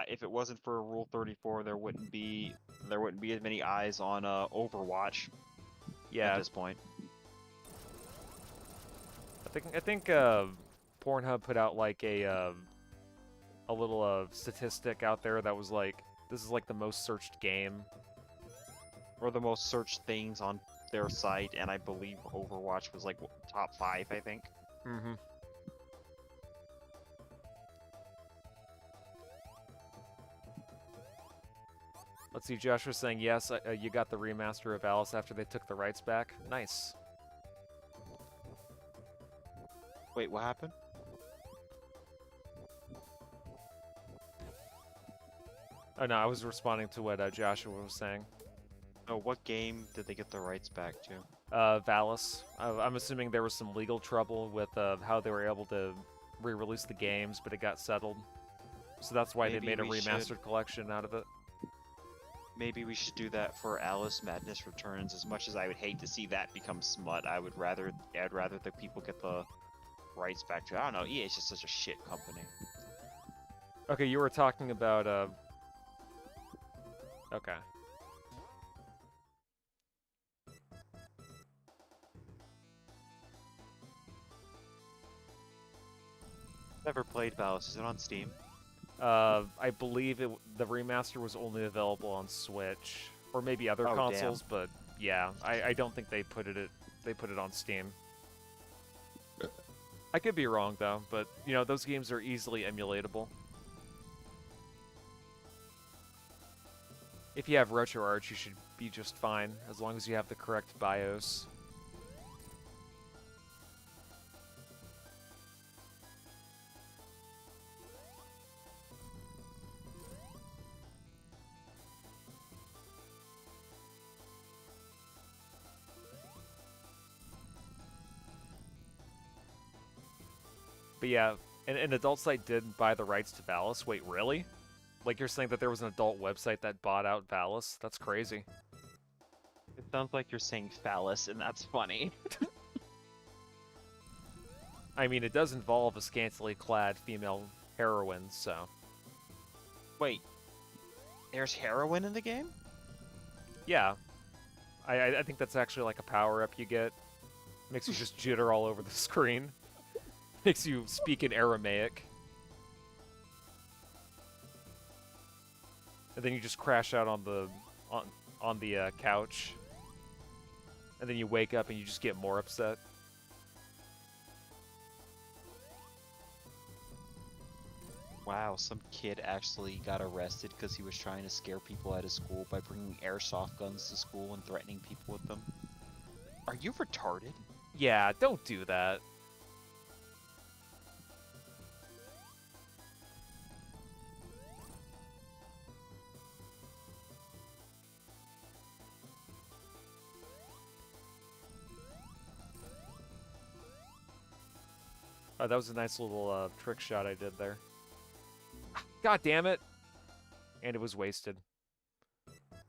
if it wasn't for Rule 34, there wouldn't be as many eyes on Overwatch. Yeah, At this point. I think Pornhub put out like a little statistic out there that was like, this is like the most searched game. Or the most searched things on their site, and I believe Overwatch was like top 5, I think. Mm-hmm. Let's see, Joshua's saying yes, you got the remaster of Alice after they took the rights back. Nice. Wait, what happened? Oh no, I was responding to what Joshua was saying. Oh, what game did they get the rights back to? Valis. I'm assuming there was some legal trouble with how they were able to re-release the games, but it got settled. So that's why Maybe they made a we remastered should- collection out of it. Maybe we should do that for Alice Madness Returns. As much as I would hate to see that become smut, I'd rather the people get the rights back to it. I don't know, EA is just such a shit company. Okay, you were talking about Okay. Never played Valis. Is it on Steam? I believe the remaster was only available on Switch or maybe other Oh, damn. consoles, but yeah, I don't think they put it on Steam. I could be wrong though, but you know those games are easily emulatable. If you have RetroArch, you should be just fine as long as you have the correct BIOS. But yeah, an adult site did buy the rights to Valis. Wait, really? Like you're saying that there was an adult website that bought out Valis? That's crazy. It sounds like you're saying phallus, and that's funny. I mean, it does involve a scantily clad female heroine, so... Wait, there's heroin in the game? Yeah. I think that's actually like a power-up you get. Makes you just jitter all over the screen. Makes you speak in Aramaic. And then you just crash out on the couch. And then you wake up and you just get more upset. Wow, some kid actually got arrested because he was trying to scare people at his school by bringing airsoft guns to school and threatening people with them. Are you retarded? Yeah, don't do that. Oh, that was a nice little trick shot I did there. God damn it! And it was wasted.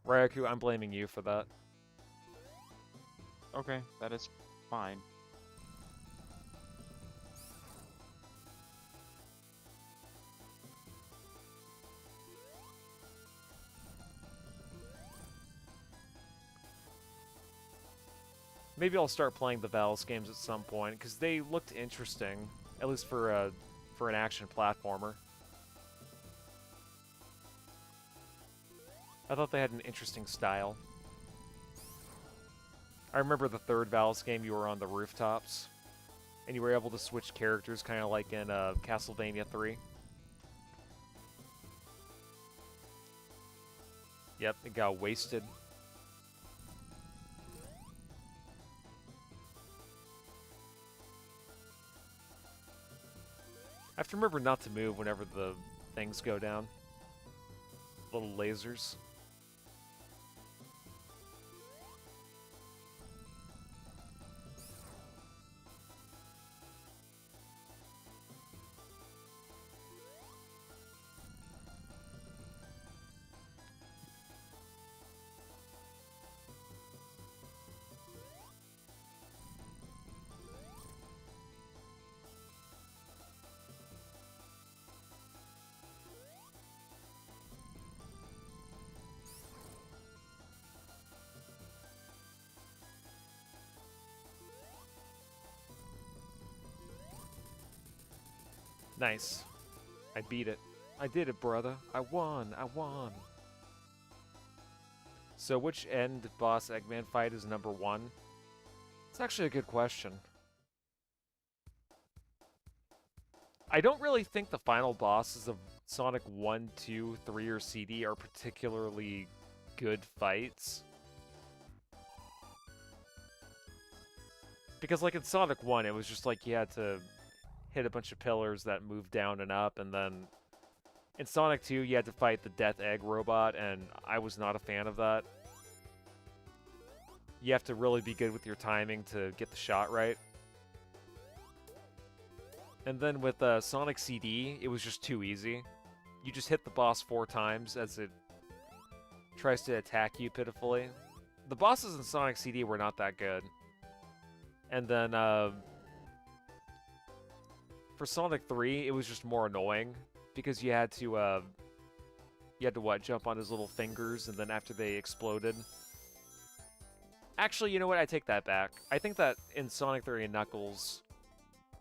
Ryaku, I'm blaming you for that. Okay, that is fine. Maybe I'll start playing the Valis games at some point, because they looked interesting, at least for an action platformer. I thought they had an interesting style. I remember the third Valis game, you were on the rooftops, and you were able to switch characters, kind of like in Castlevania 3. Yep, it got wasted. I have to remember not to move whenever the things go down. Little lasers. Nice. I beat it. I did it, brother. I won. I won. So which end boss Eggman fight is number 1? It's actually a good question. I don't really think the final bosses of Sonic 1, 2, 3, or CD are particularly good fights. Because like in Sonic 1, it was just like you had to hit a bunch of pillars that moved down and up, and then in Sonic 2, you had to fight the Death Egg robot, and I was not a fan of that. You have to really be good with your timing to get the shot right. And then with Sonic CD, it was just too easy. You just hit the boss 4 times as it tries to attack you pitifully. The bosses in Sonic CD were not that good. And then for Sonic 3, it was just more annoying because you had to what, jump on his little fingers, and then after they exploded. Actually, you know what? I take that back. I think that in Sonic 3 and Knuckles,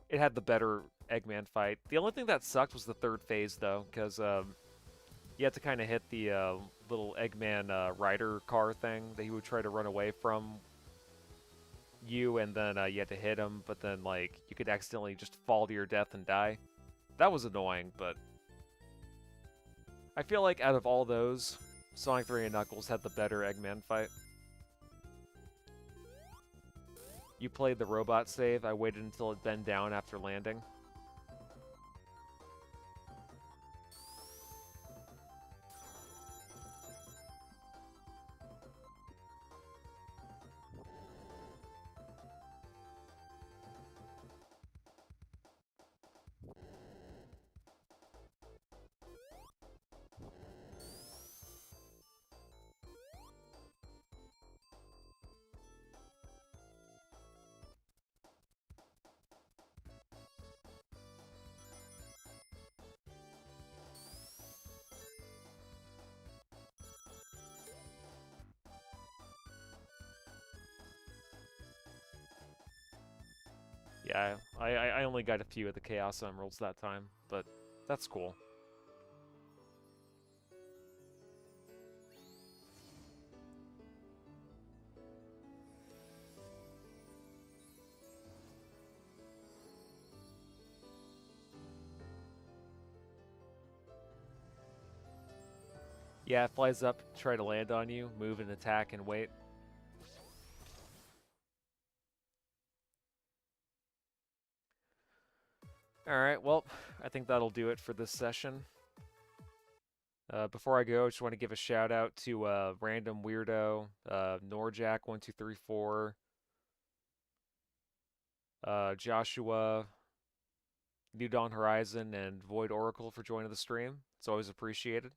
it had the better Eggman fight. The only thing that sucked was the third phase, though, because you had to kind of hit the little Eggman rider car thing that he would try to run away from you, and then you had to hit him, but then like you could accidentally just fall to your death and die. That was annoying, but I feel like out of all those, Sonic 3 and Knuckles had the better Eggman fight. You played the robot save. I waited until it bent down after landing. Yeah, I only got a few of the Chaos Emeralds that time, but that's cool. Yeah, it flies up, try to land on you, move and attack and wait. Alright, well, I think that'll do it for this session. Before I go, I just want to give a shout out to Random Weirdo, Norjack1234, Joshua, New Dawn Horizon, and Void Oracle for joining the stream. It's always appreciated.